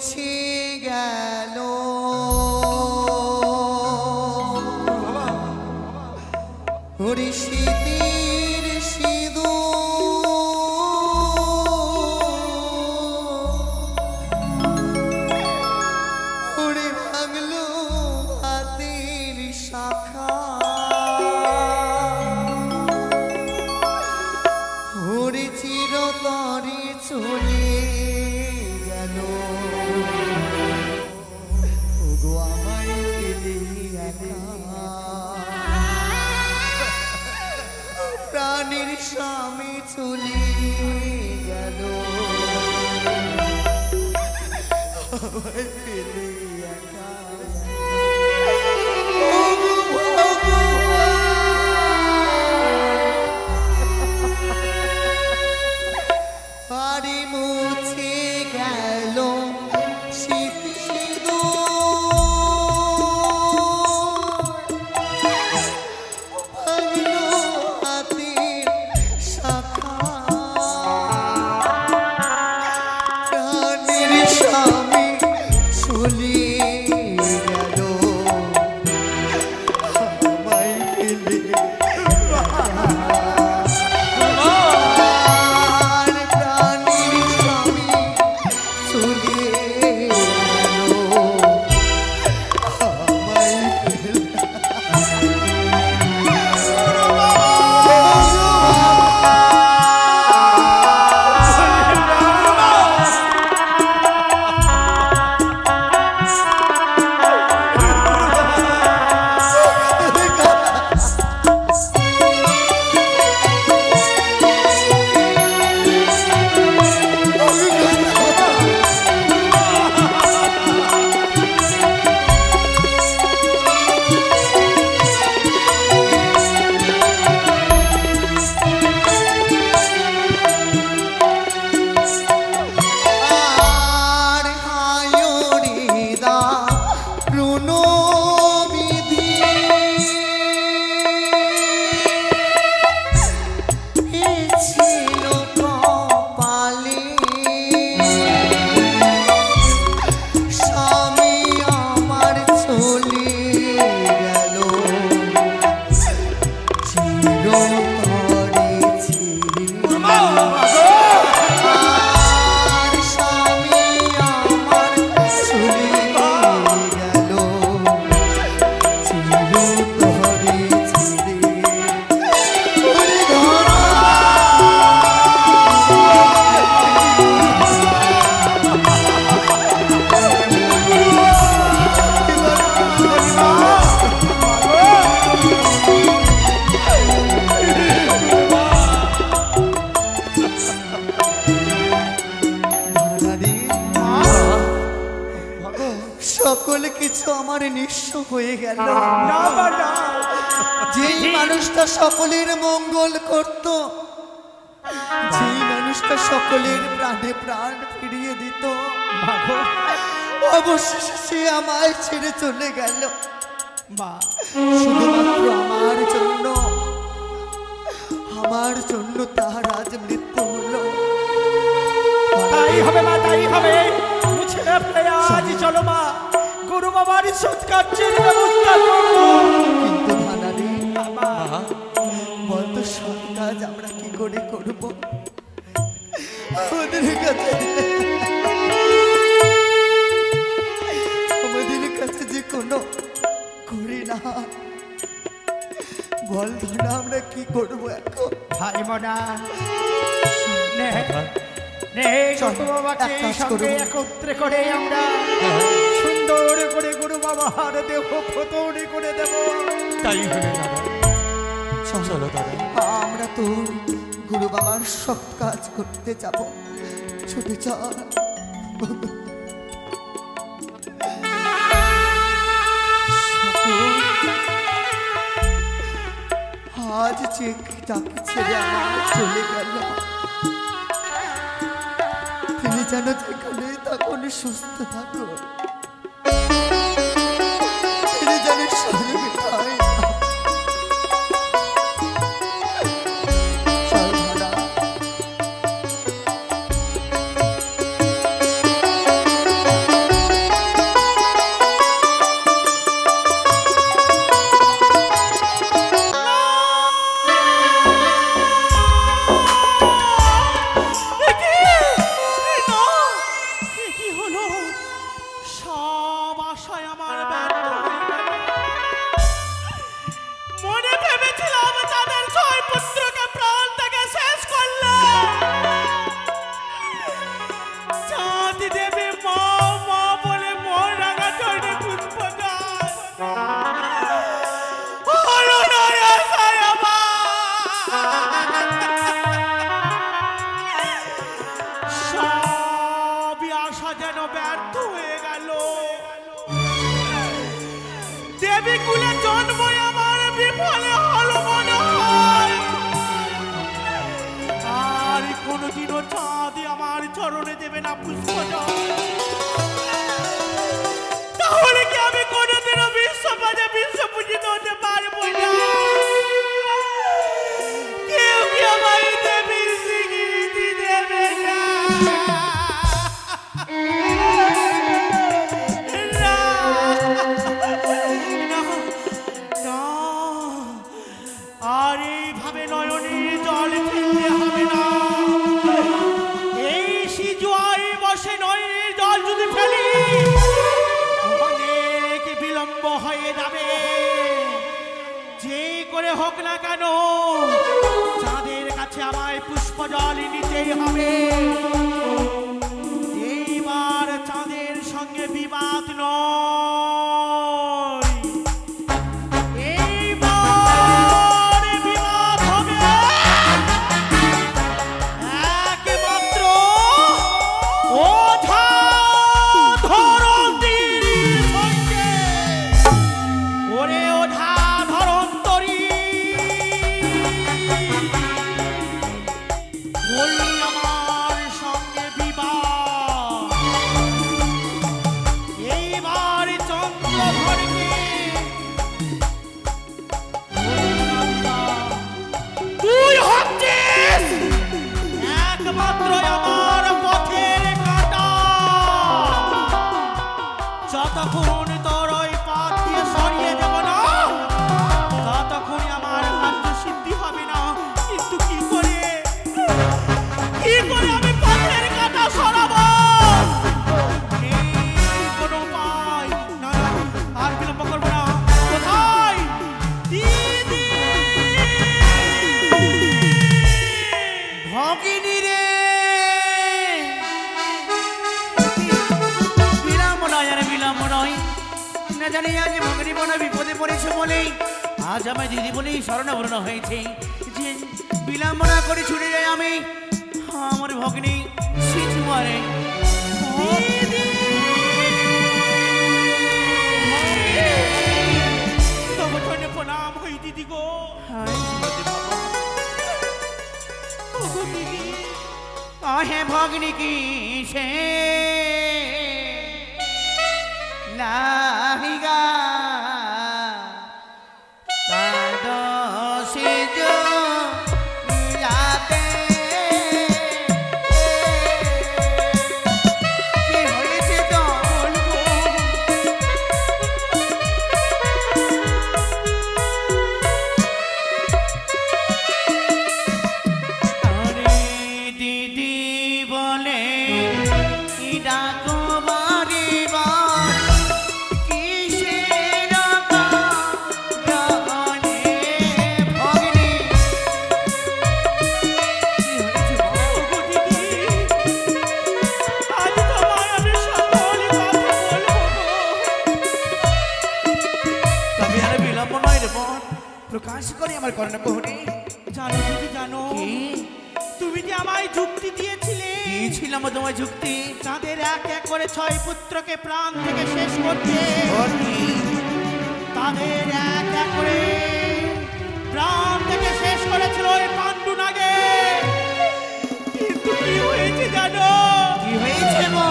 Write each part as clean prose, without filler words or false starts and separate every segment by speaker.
Speaker 1: মুছে গেল ওরে শীতের সিঁদুর ওরে ভাঙলো হাতের শাখা ওরে চিরতরে চলে গেল ওগো আমায় ফেলে একা প্রাণের স্বামী চলে গেল আমায় ফেলে একা বাড়ি মুছে গেল শীত সিঁদুর ভাঙলো হাতের শাখা প্রাণের স্বামী চলে গেল আমায় ফেলে সকল কিছু আমার নিঃস্ব হয়ে গেল যেই মানুষটা সকলের মঙ্গল করত যেই মানুষটা সকলের প্রাণে প্রাণ ফিরিয়ে দিত অবশেষে সে আমায় ছেড়ে চলে গেল মা শুধুমাত্র আমার জন্য তার আজ মৃত্যু হলো
Speaker 2: তাই হবে মা তাই হবে মুছে না ফেলে আজ চলো মা গুরু বাবার সৎকার্যের ব্যবস্থা করব
Speaker 1: কিন্তু ধানারি বলতো সৎ কাজ আমরা কি করে করব আমাদের কাছে যে কোনো করি না বল ধনা আমরা কি করবো এখন
Speaker 2: ভাই মনা সঙ্গে একত্রে করে আমরা সুন্দর করে গুরু বাবার দেহ ফতৌরি করে দেব
Speaker 3: তাই হলে চলো দাদা
Speaker 1: আমরা তো গুরু বাবার সব কাজ করতে যাব ছুটে চল আজ যে তাকে ছেড়ে আমার চলে গেল তিনি যেন যেখানে তখন সুস্থ থাকুন তিনি যেন স্বর্গে পায়
Speaker 2: সব আশায় আমার ব্যর্থ হয়ে গেল। মনে ভেবেছিলাম তাদের 6 পুত্রকে প্রাণ থেকে শেষ করলে চাঁদি দেবী মা মা বলে মন রাঙা চড়ে পুষ্প সবই আশা যেন ব্যর্থ হয়ে গেল। দেবী কুলে জন্ম আমার বিফলে হলো মনে হয়। আর কোনোদিনও চাঁদে আমার চরণে দেবে না পুষ্প তাহলে কি আমি কোনোদিনও বিশ্বপদে বিশ্বপূজিত হতে পারবো না? কেউ কি আমায় দেবীর স্বীকৃতি দেবে না? না, না, আর এইভাবে নয়নের জল ফেলতে হবে না। এই সিজুয়াই বসে নয়নের জল যদি ফেলি অনেক বিলম্ব হয়ে যাবে। যে করে হোক না কেন চাঁদের কাছে আমায় পুষ্প জল নিতেই হবে। এইবার চাঁদের সঙ্গে বিবাদ নয়, এইবার বিবাদ হবে একমাত্র ওঝা ধরন্তির সঙ্গে। ওরে ওঝা ধরন্তরী, বললি আমার সঙ্গে বিবাদ। এইবার চন্দ্রধরকে তুই হচ্ছিস একমাত্র আমার পথের কাঁটা। যতক্ষণ তোর ওই পথ দিয়ে সরিয়ে দেব না ততক্ষণই আমার কার্য সিদ্ধি হবে না। কিন্তু কি করে আমি পথের কাঁটা সরাবো? নেই কোনো উপায়। না না, আর বিলম্ব করবো না। কোথায় দিদি?
Speaker 1: ভগিনী রে, বিলম্ব নয় আর বিলম্ব নয়। না জানি আজ ভগিনী মনে বিপদে পড়েছে বলেই আজ আমার দিদি বলেই শরণাবরণ হয়েছে। যে বিলম্ব না করে ছুটে যাই আমি আমার ভগিনী সিজুয়ারে।
Speaker 2: তবু ধন্য প্রণাম হই দিদি গো। ওগো দিদি,
Speaker 1: হে ভগিনী কি সে লাহিগা প্রকাশ করে আমার করোনা কোহনে।
Speaker 2: জানো দিদি, জানো তুমি যে আমায় যুক্তি দিয়েছিলে।
Speaker 1: দিয়েছিলাম তোমার যুক্তি?
Speaker 2: চাঁদের এক এক করে 6 পুত্রকে প্রাণ থেকে শেষ করতে। তাদের এক এক করে প্রাণ থেকে শেষ করেছিল ওই পাণ্ডু নাগে। কিন্তু কি হয়েছে জানো?
Speaker 1: কি হয়েছে গো?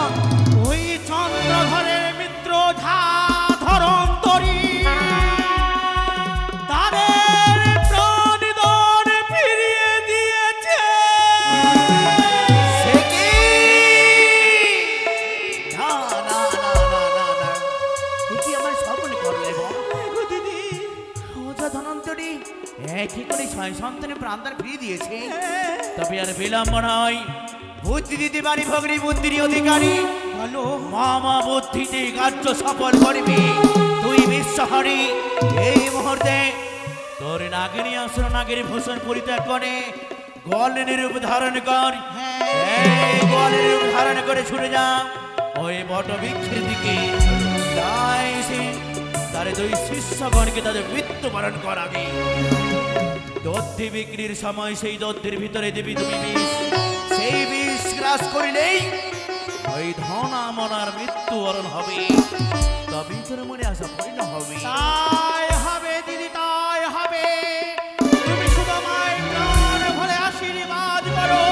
Speaker 2: ওই চন্দ্রধরের মিত্র ঝা ধরন্তরী তাদের প্রাণদান ফিরিয়ে দিয়েছে।
Speaker 1: সে কি? না না না না না না, এ কি আমার স্বপ্ন করলে
Speaker 2: গো দিদি,
Speaker 1: ওঝা ধনন্তরী একই করে 6 সন্তানের প্রাণদান ফিরিয়ে দিয়েছে। তবে আর বিলম্ব নয়, বুদ্ধি দিতে পারি ভগ্নী বুদ্ধির অধিকারী
Speaker 2: বলো
Speaker 1: মামা বুদ্ধিতে কার্য সফল করবি তুই বিশ্বহরি। এই মুহূর্তে তোর নাগিনী আসর নাগের ভূষণ পরিত্যাগ করে গোয়ালিনীর রূপ ধারণ কর। এই গোয়ালিনীর রূপ ধারণ করে ছুটে যা ওই বট বৃক্ষের দিকে। তাই সে তার দুই শিষ্যগণকে তাদের মৃত্যুবরণ করাবে। দধ্যি বিক্রির সময় সেই দধ্যের ভিতরে দেবী তুমি বিষ, সেই বিষ গ্রাস করিলেই ওই ধনা মনার মৃত্যুবরণ হবে। তবেই তোর মনে আসা পূর্ণ হবে।
Speaker 2: তাই হবে দিদি, তাই হবে। তুমি শুধু আমায় প্রাণ ভরে আশীর্বাদ করো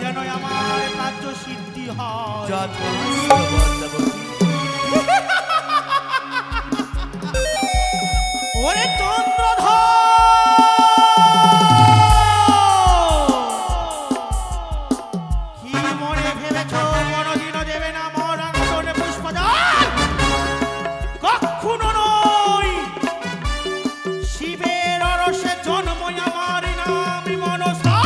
Speaker 2: যেন আমার কার্য সিদ্ধি হয়।
Speaker 1: যত বর্তবতী
Speaker 2: ওরে চন্দ্রধর, কি মনে ভেবেছ কোনদিনও দেবে না মোর অঙ্গনে পুষ্পদান? কখনো নয়। শিবের অরসে জন্মই আমার নাম মনসা।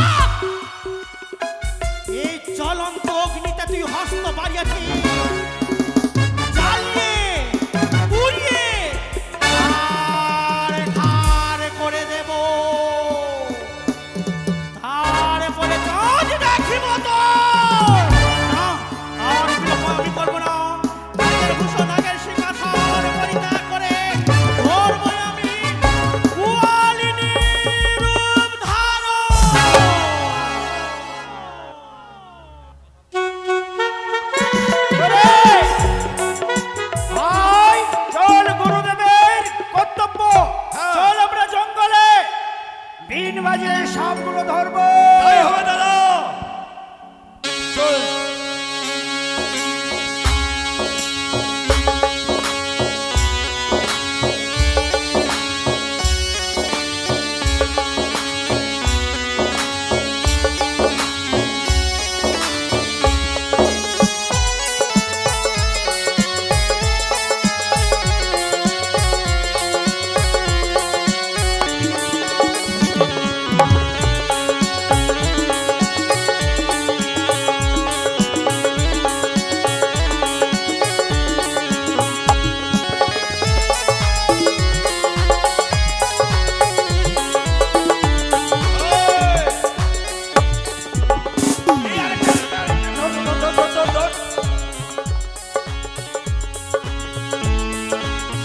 Speaker 2: এই জ্বলন্ত অগ্নিতে তুই হস্ত বাড়িয়েছিস, জ্বালিয়ে পুড়িয়ে আর খার করে দেব। তারপরে কাজ দেখিব তো। না, আর বিলম্ব আমি করব না। নাগের ভূষণ নাগের সিংহাসন পরিত্যাগ করে ধর্ম আমি গোয়ালিনীর রূপ ধারণ।
Speaker 4: ভাই চল, গুরুদেবের কর্তব্য। চল আমরা জঙ্গলে বিন বাজিয়ে সাপগুলো ধরবো।
Speaker 3: তাই হবে দাদা। চল।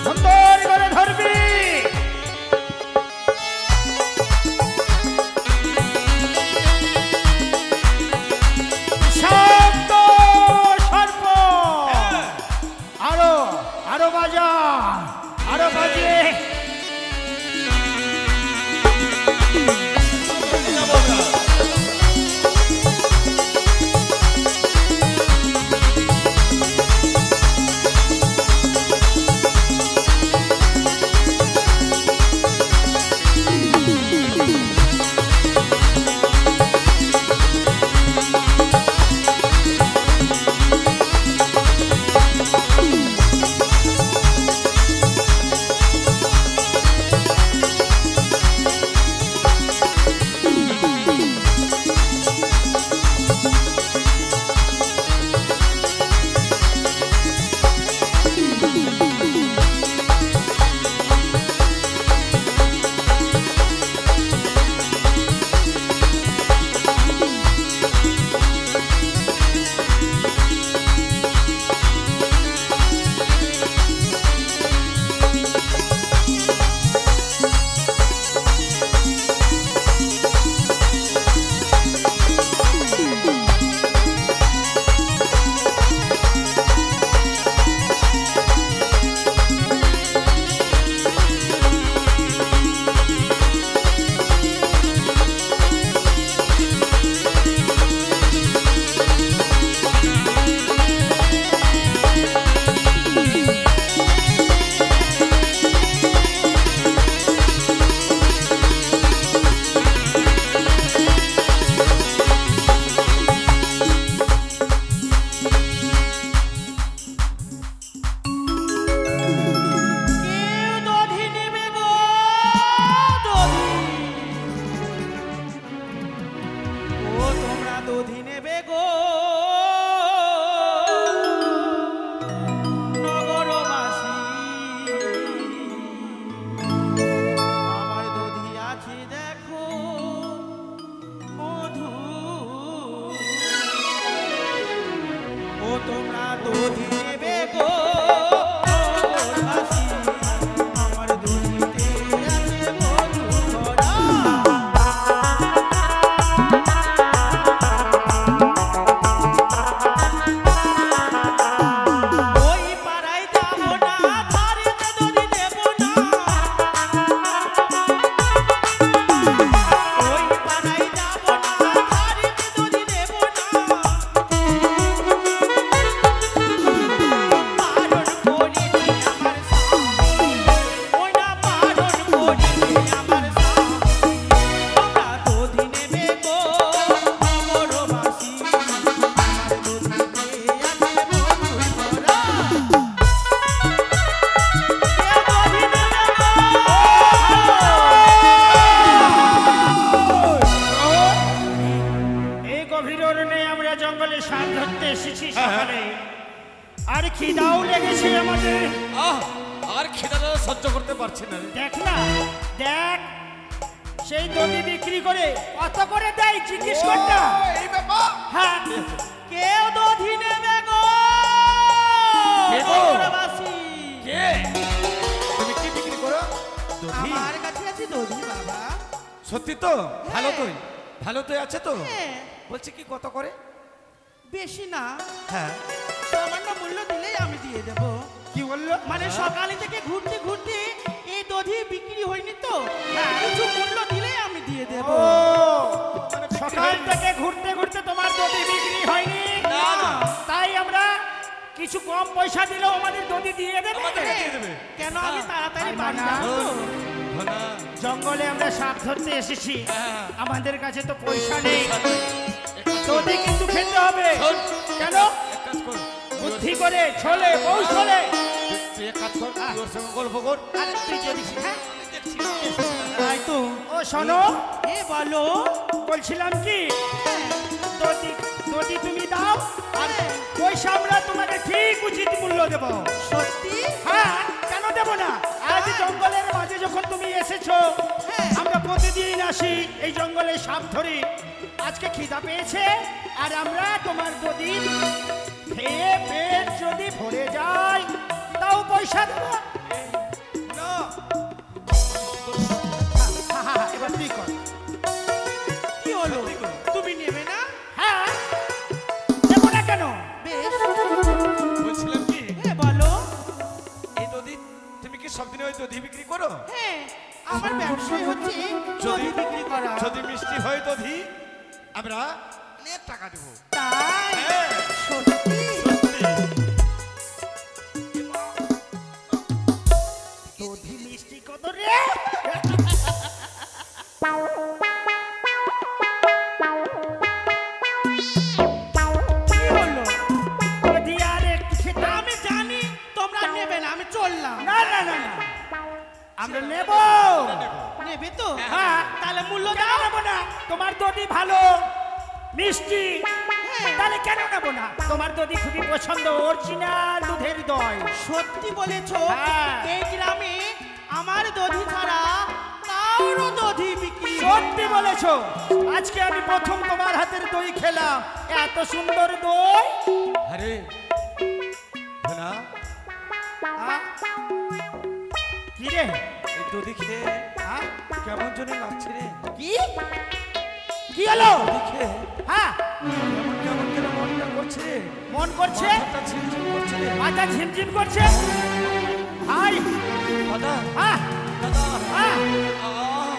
Speaker 4: সুন্দর করে ধরবি। শান্ত সর্প। আরো আরো বাজা, আরো বাজিয়ে খিদাও লেগেছে আমাদের।
Speaker 3: আর খিদাটা সহ্য করতে পারছি না রে।
Speaker 4: দেখ না, দেখ সেই দধি বিক্রি করে কত করে দেয় জিজ্ঞেস কর না।
Speaker 3: এই ব্যাপার।
Speaker 4: হ্যাঁ,
Speaker 2: কেউ দধি নেবে গো
Speaker 3: কে গো?
Speaker 2: মথুরাবাসী।
Speaker 3: কে? তুমি কি বিক্রি করো? দধি?
Speaker 2: আমার কাছে আছে দধি বাবা।
Speaker 3: সত্যি তো? ভালো তোই? ভালো তোই আছে তো?
Speaker 2: হ্যাঁ,
Speaker 3: বলছি কি কত করে?
Speaker 2: বেশি না,
Speaker 3: হ্যাঁ।
Speaker 2: সামান্য মূল্য দিলেই আমি দিয়ে দেবো।
Speaker 4: কি বললো?
Speaker 2: মানে সকালে থেকে ঘুরতে ঘুরতে এই দধি বিক্রি হয়নি তো, কিছু মূল্য দিলেই আমি দিয়ে দেব।
Speaker 4: ও, সকাল থেকে ঘুরতে ঘুরতে তোমার দধি বিক্রি হয়নি?
Speaker 3: না, না।
Speaker 4: তাই আমরা কিছু কম পয়সা দিলেও আমাদের দধি দিয়ে দেবে।
Speaker 3: আমাদেরকে দিয়ে দেবে।
Speaker 2: কেন আমি তাড়াতাড়ি
Speaker 4: তাই
Speaker 2: বাড়ি
Speaker 4: না?
Speaker 2: যাবো তো।
Speaker 3: ধনা,
Speaker 4: জঙ্গলে আমরা সাপ ধরতে এসেছি,
Speaker 3: হ্যাঁ।
Speaker 4: আমাদের কাছে তো পয়সা নেই, দধি কিন্তু খেতে হবে।
Speaker 3: শোন।
Speaker 4: কেন?
Speaker 3: এক কাজ কর।
Speaker 4: বুদ্ধি করে ছলে কৌশলে।
Speaker 3: তুই এক কাজ কর, তুই ওর সঙ্গে গল্প কর।
Speaker 2: আরে তুই যদি হ্যাঁ তাই তো।
Speaker 4: ও শোনো,
Speaker 2: এ বলো।
Speaker 4: বলছিলাম কি, দধি দধি তুমি দাও আর পয়সা আমরা তোমাকে ঠিক উচিত মূল্য দেবো।
Speaker 2: সত্যি?
Speaker 4: হ্যাঁ, কেন দেবো না? আজ জঙ্গলের মাঝে যখন তুমি এসেছো, আমরা প্রতিদিন আসি এই জঙ্গলে সাপ ধরি। আজকে খিদা পেয়েছে আর আমরা তোমার দধি খেয়ে পেট যদি ভরে যায় তাও পয়সা দেবো।
Speaker 3: না,
Speaker 4: এবার তুই কর।
Speaker 2: কি হলো? তুমি নেবে না?
Speaker 4: হ্যাঁ, দেবো না কেন?
Speaker 2: বেশ,
Speaker 3: বলছিলাম কি,
Speaker 2: হ্যাঁ বলো।
Speaker 3: এই দধি তুমি কি সব দিনে ওই দধি বিক্রি করো?
Speaker 2: হ্যাঁ, আমার ব্যবসায় হচ্ছে
Speaker 3: যদি
Speaker 2: দধি বিক্রি করা।
Speaker 3: যদি মিষ্টি হয় দধি, আমরা অনেক টাকা দেবো।
Speaker 2: তাই?
Speaker 3: হ্যাঁ,
Speaker 2: সত্যি?
Speaker 3: সত্যি।
Speaker 4: দধি মিষ্টি কত রে?
Speaker 2: কি হলো?
Speaker 4: দধি আর একটু খেতে
Speaker 2: আমি জানি তোমরা নেবে না, আমি চললাম।
Speaker 4: না না না না, আমরা নেব।
Speaker 2: নেবে তো?
Speaker 4: হ্যাঁ,
Speaker 2: তাহলে মূল্য
Speaker 4: কেন
Speaker 2: দাও।
Speaker 4: নেব না? তোমার দধি ভালো মিষ্টি, তাহলে কেন নেব না? তোমার দধি খুবই পছন্দ, অরিজিনাল দুধের দই।
Speaker 2: সত্যি বলেছো।
Speaker 4: হ্যাঁ।
Speaker 2: এই গ্রামে আমার দধি ছাড়া কারো দধি বিক্রি হয় না।
Speaker 4: সত্যি বলেছো, আজকে আমি প্রথম তোমার হাতের দই খেলাম, এত সুন্দর দই।
Speaker 3: আরে ধনা,
Speaker 4: কি রে?
Speaker 3: এই দধি খেয়ে কেমন যেন লাগছে রে।
Speaker 4: কি কি হলো?
Speaker 3: দধি খেয়ে
Speaker 4: হ্যাঁ,
Speaker 3: কেমন কেমন যেন মনটা করছে রে।
Speaker 4: মন করছে,
Speaker 3: মাথাটা ঝিমঝিম করছে রে।
Speaker 4: মাথা ঝিমঝিম করছে। হাই,
Speaker 3: দাদা,
Speaker 4: হ্যাঁ
Speaker 3: দাদা,
Speaker 4: হ্যাঁ,
Speaker 3: আহ,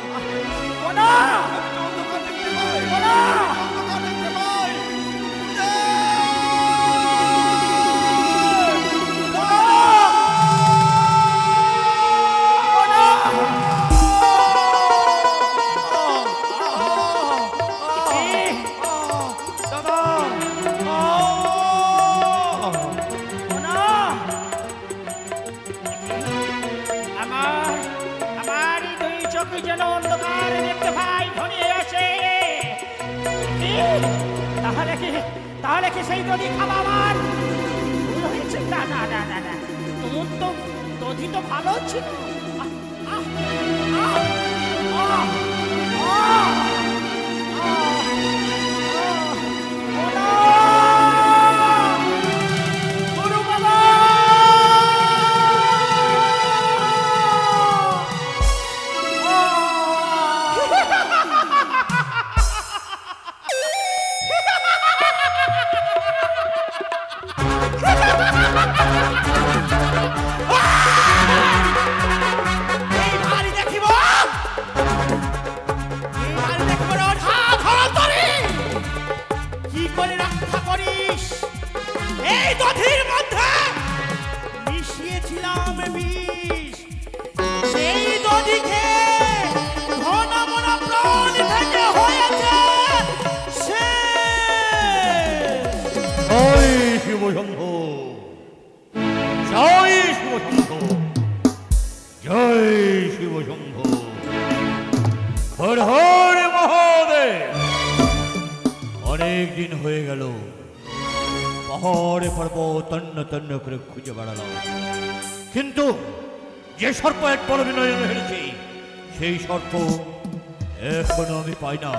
Speaker 4: কোনা
Speaker 3: আমি তো অন্ধকার দেখতে পাই।
Speaker 4: কোনা,
Speaker 3: অন্ধকার দেখতে পাই। দাদা,
Speaker 4: আমার আমার এই দুই চোখে যেন অন্ধকার দেখতে পাই ঘনিয়ে আসে। কি? তাহলে কি সেই দধি খাওয়া আমার ভুল হয়েছে? না না না না না, তোর তো দধি তো ভালো ছিল। আহ, আহ, আহ, আহ, আহ, ওরা! গুরু বাবা!
Speaker 3: তন্ন করে খুঁজে বেড়ালাম, কিন্তু যে সর্প এক বড় বিনয় হেরেছি সেই সর্প এখনো আমি পাই না।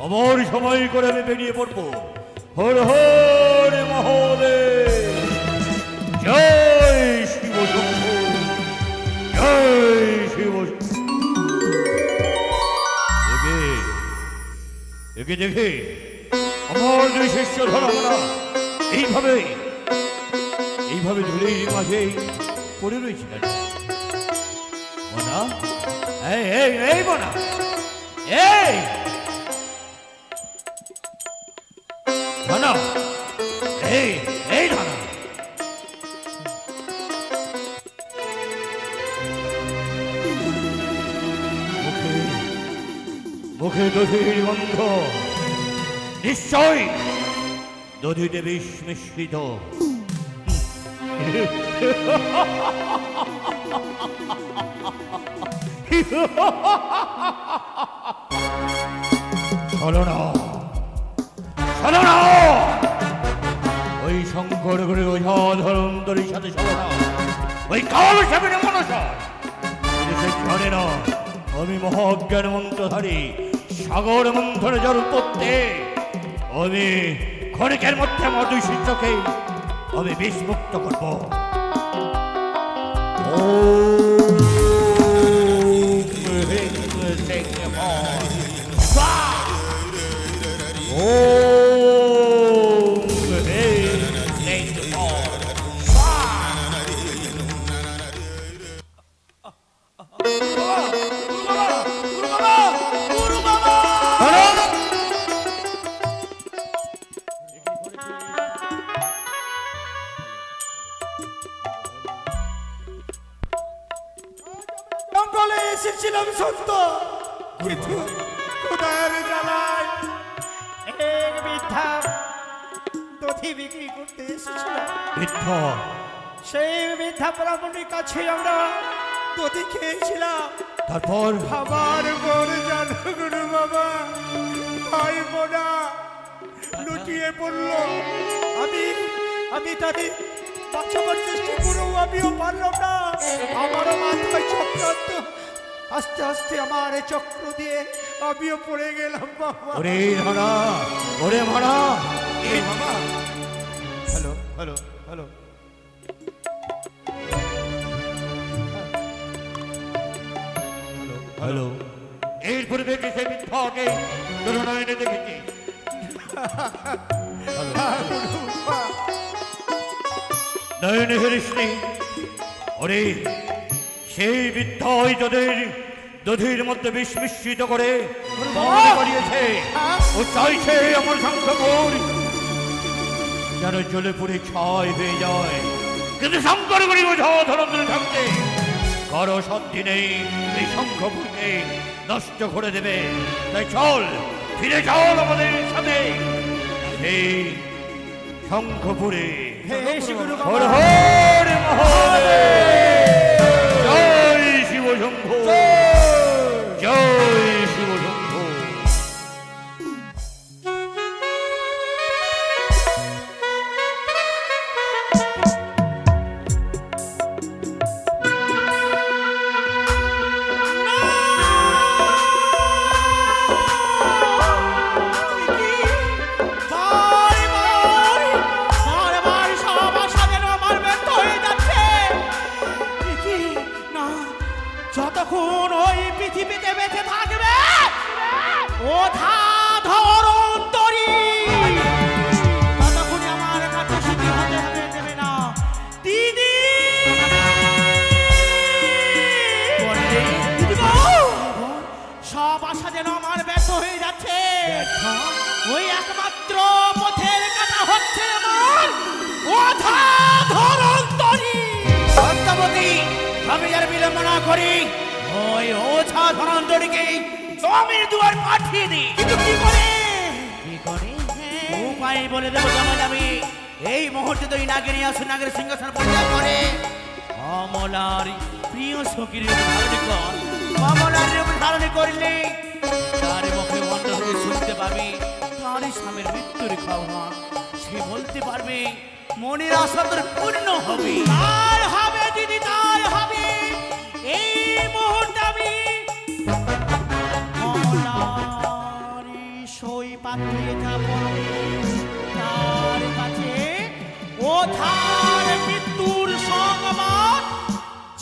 Speaker 3: আমার সময় করে আমি বেরিয়ে পড়বো। হর হর মহাদেব, জয় শিব শম্ভু, জয় শিব। একে দেখে আমার দুই শিষ্য ধরা এইভাবে এইভাবে ধুলির মাঝে পড়ে রয়েছে কেন? মনা, এই এই এই মনা, এই ধনা, এই এই ধনা, মুখে দধির গন্ধ, নিশ্চয় দধিতে বিষ মিশ্রিত। চলো না, চলো না, ওই শঙ্কর করে ওঝা ধরন্তরীর সাথে চলো না, ওই কাল সামনে মনসা জানে না আমি মহাজ্ঞান মন্ত্রধারী, সাগর মন্থনে জল পড়তে আমি ক্ষণিকের মধ্যে আমার দুই শিষ্যকে আমি বিষমুক্ত করব।
Speaker 4: জঙ্গলে এসেছিলাম সত্য, কিন্তু খোদার জ্বালায় এক মিথ্যা দধি বিক্রি করতে এসেছিলাম।
Speaker 3: মিথ্যা?
Speaker 4: সেই মিথ্যা ব্রাহ্মণের কাছে আমরা দধি খেয়েছিলাম।
Speaker 3: তারপর
Speaker 4: খাবার পর জানো গুরু বাবা, ভাই বোনা লুটিয়ে পড়লো। আমি তাদের বাঁচাবার চেষ্টা করেও আমিও পারলাম না। আমারও মাথায় চক্রান্ত, আস্তে আস্তে আমার চক্র দিয়ে আমিও পড়ে গেলাম বাবা।
Speaker 3: ওরে ধরা, ওরে মারা, এ বাবা। Hello hello hello, hello. এরপরে দেখে সে মিথ্যাকে নয়নে দেখেছি। নয়নে হেরিসনি। ওরে সেই মিথ্যাই তোদের দধির মধ্যে বিষ মিশ্রিত করে বাড়িয়েছে। ও চাইছে আমার শঙ্কর যেন জ্বলে পুড়ে ছাই হয়ে যায়, কিন্তু শঙ্কর করি বোঝা ধরনের থাকতে কারো সাধ্যি নেই এই শঙ্খপুরকে নষ্ট করে দেবে। তাই চল, ফিরে চল আমাদের সাথে সেই শঙ্খপুরে। হর হর মহাদেব, জয় শিব শম্ভু, জয় শিব শম্ভু।
Speaker 2: যতক্ষণ ওই পৃথিবীতে বেঁচে থাকবে ওঠা ধরন্তরী, ততক্ষণই আমার কাছে সিদ্ধি হতে হবে দেবে না। দিদি সব আশা যেন আমার ব্যর্থ হয়ে যাচ্ছে। ওই একমাত্র পথের কাটা হচ্ছে আমার ওঠা ধরন্তরী।
Speaker 1: সত্যবতী, আমি আর বিলম্ব না করি ওই ওঝা ধনন্তরীকে জমির দুয়ার পাঠিয়ে দিই।
Speaker 2: কিন্তু কি করে?
Speaker 1: কি করে? উপায় বলে দেবো জামাই। আমি এই মুহূর্তে তো এই নাগিনী আসুন, নাগের সিংহাসন পরিত্যাগ করে অমলার প্রিয় সখীর রূপ ধারণ কর। অমলার রূপ ধারণ করলে তার মুখে বন্ধ হয়ে শুনতে পাবি তার স্বামীর মৃত্যুর খাওয়া। সে বলতে পারবে মনের আশা তোর পূর্ণ হবে।
Speaker 2: তার হবে দিদি, তার হবে। এই মুহূর্তে আমি কমলার সই পাঠিয়ে যাব তার কাছে, ও তার মৃত্যুর সংবাদ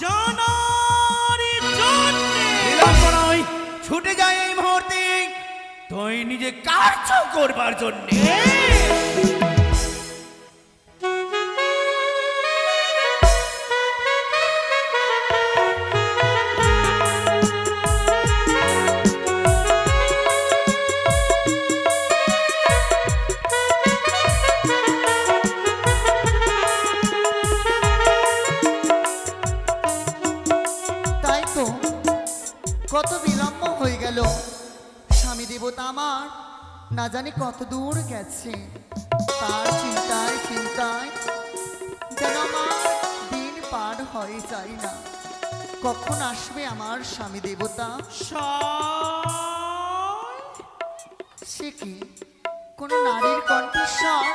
Speaker 2: জানার জন্যে।
Speaker 1: বিলম্ব নয়, ছুটে যায় এই মুহূর্তে তুই নিজে কার্য করবার জন্যে।
Speaker 5: তাই তো কত বিলম্ব হয়ে গেল, স্বামী দেবতা আমার না জানি কত দূর গেছে। তার চিন্তায় চিন্তায় যেন আমার দিন পার হয়ে যায় না। কখন আসবে আমার স্বামী দেবতা? সে কি কোনো নারীর কণ্ঠস্বর?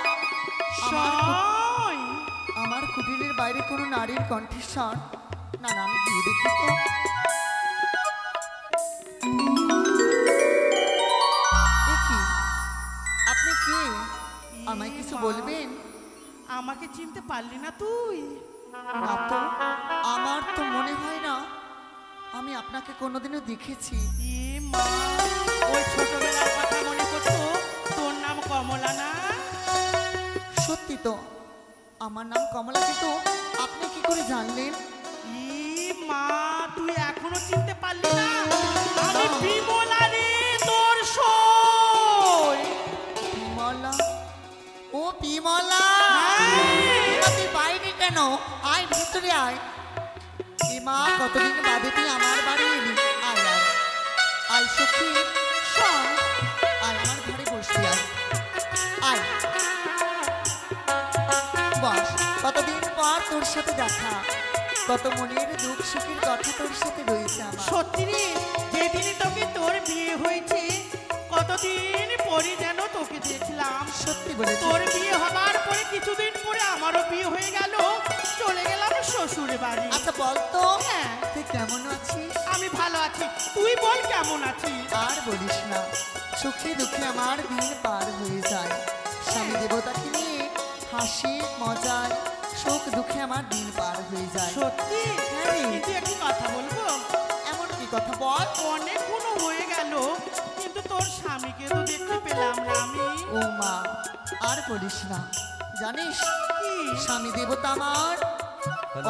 Speaker 5: আমার কুটিরের বাইরে কোনো নারীর কণ্ঠস্বর? না না, আমি গিয়ে দেখি তো। এ কি, আপনি কে? আমায় কিছু বলবেন?
Speaker 2: আমাকে চিনতে পারলি না তুই?
Speaker 5: না তো, আমার তো মনে হয় না আমি আপনাকে কোনোদিনও দেখেছি।
Speaker 2: এ মা, ওই ছোটবেলার কথা মনে করতো? তোর নাম কমলা না?
Speaker 5: সত্যি তো, আমার নাম কমলা, কিন্তু আপনি কি করে জানলেন?
Speaker 2: মা, তুই এখনো চিনতে পারলি না? আমি বিমলা রে, তোর সই।
Speaker 5: বিমলা? ও বিমলা, তুই বাইরে কেন? আয় ভিতরে আয়। এ মা, কতদিন বাদে তুই আমার বাড়ি এলি। আয় আয় আয় সখী, শোন, আয় আমার ঘরে বসবি। আয় আয়, বস। কতদিন পর তোর সাথে দেখা, কত মনের দুঃখ সুখের কথা তোর সাথে রয়েছে আমার।
Speaker 2: সত্যি রে, যেদিনই তোকে তোর বিয়ে হয়েছে কতদিন পরে যেন তোকে দেখলাম।
Speaker 5: সত্যি বলেছিস।
Speaker 2: তোর বিয়ে হবার পরে কিছুদিন পরে আমারও বিয়ে হয়ে গেল, চলে গেলাম শ্বশুর বাড়ি।
Speaker 5: আচ্ছা বল তো,
Speaker 2: হ্যাঁ,
Speaker 5: তুই কেমন আছিস?
Speaker 2: আমি ভালো আছি, তুই বল কেমন আছিস?
Speaker 5: আর বলিস না, সুখে দুঃখে আমার দিন পার হয়ে যায়। স্বামী দেবতাকে নিয়ে হাসি মজায় সুখ দুঃখে আমার দিন পার হয়ে যায়।
Speaker 2: সত্যি?
Speaker 5: হ্যাঁ।
Speaker 2: কিন্তু একটি কথা বলবো?
Speaker 5: এমন কি কথা বল?
Speaker 2: অনেকগুলো হয়ে গেল, কিন্তু তোর স্বামীকে তো দেখতে পেলাম না আমি।
Speaker 5: ও মা, আর বলিস না, জানিস
Speaker 2: কি?
Speaker 5: স্বামী দেবতা আমার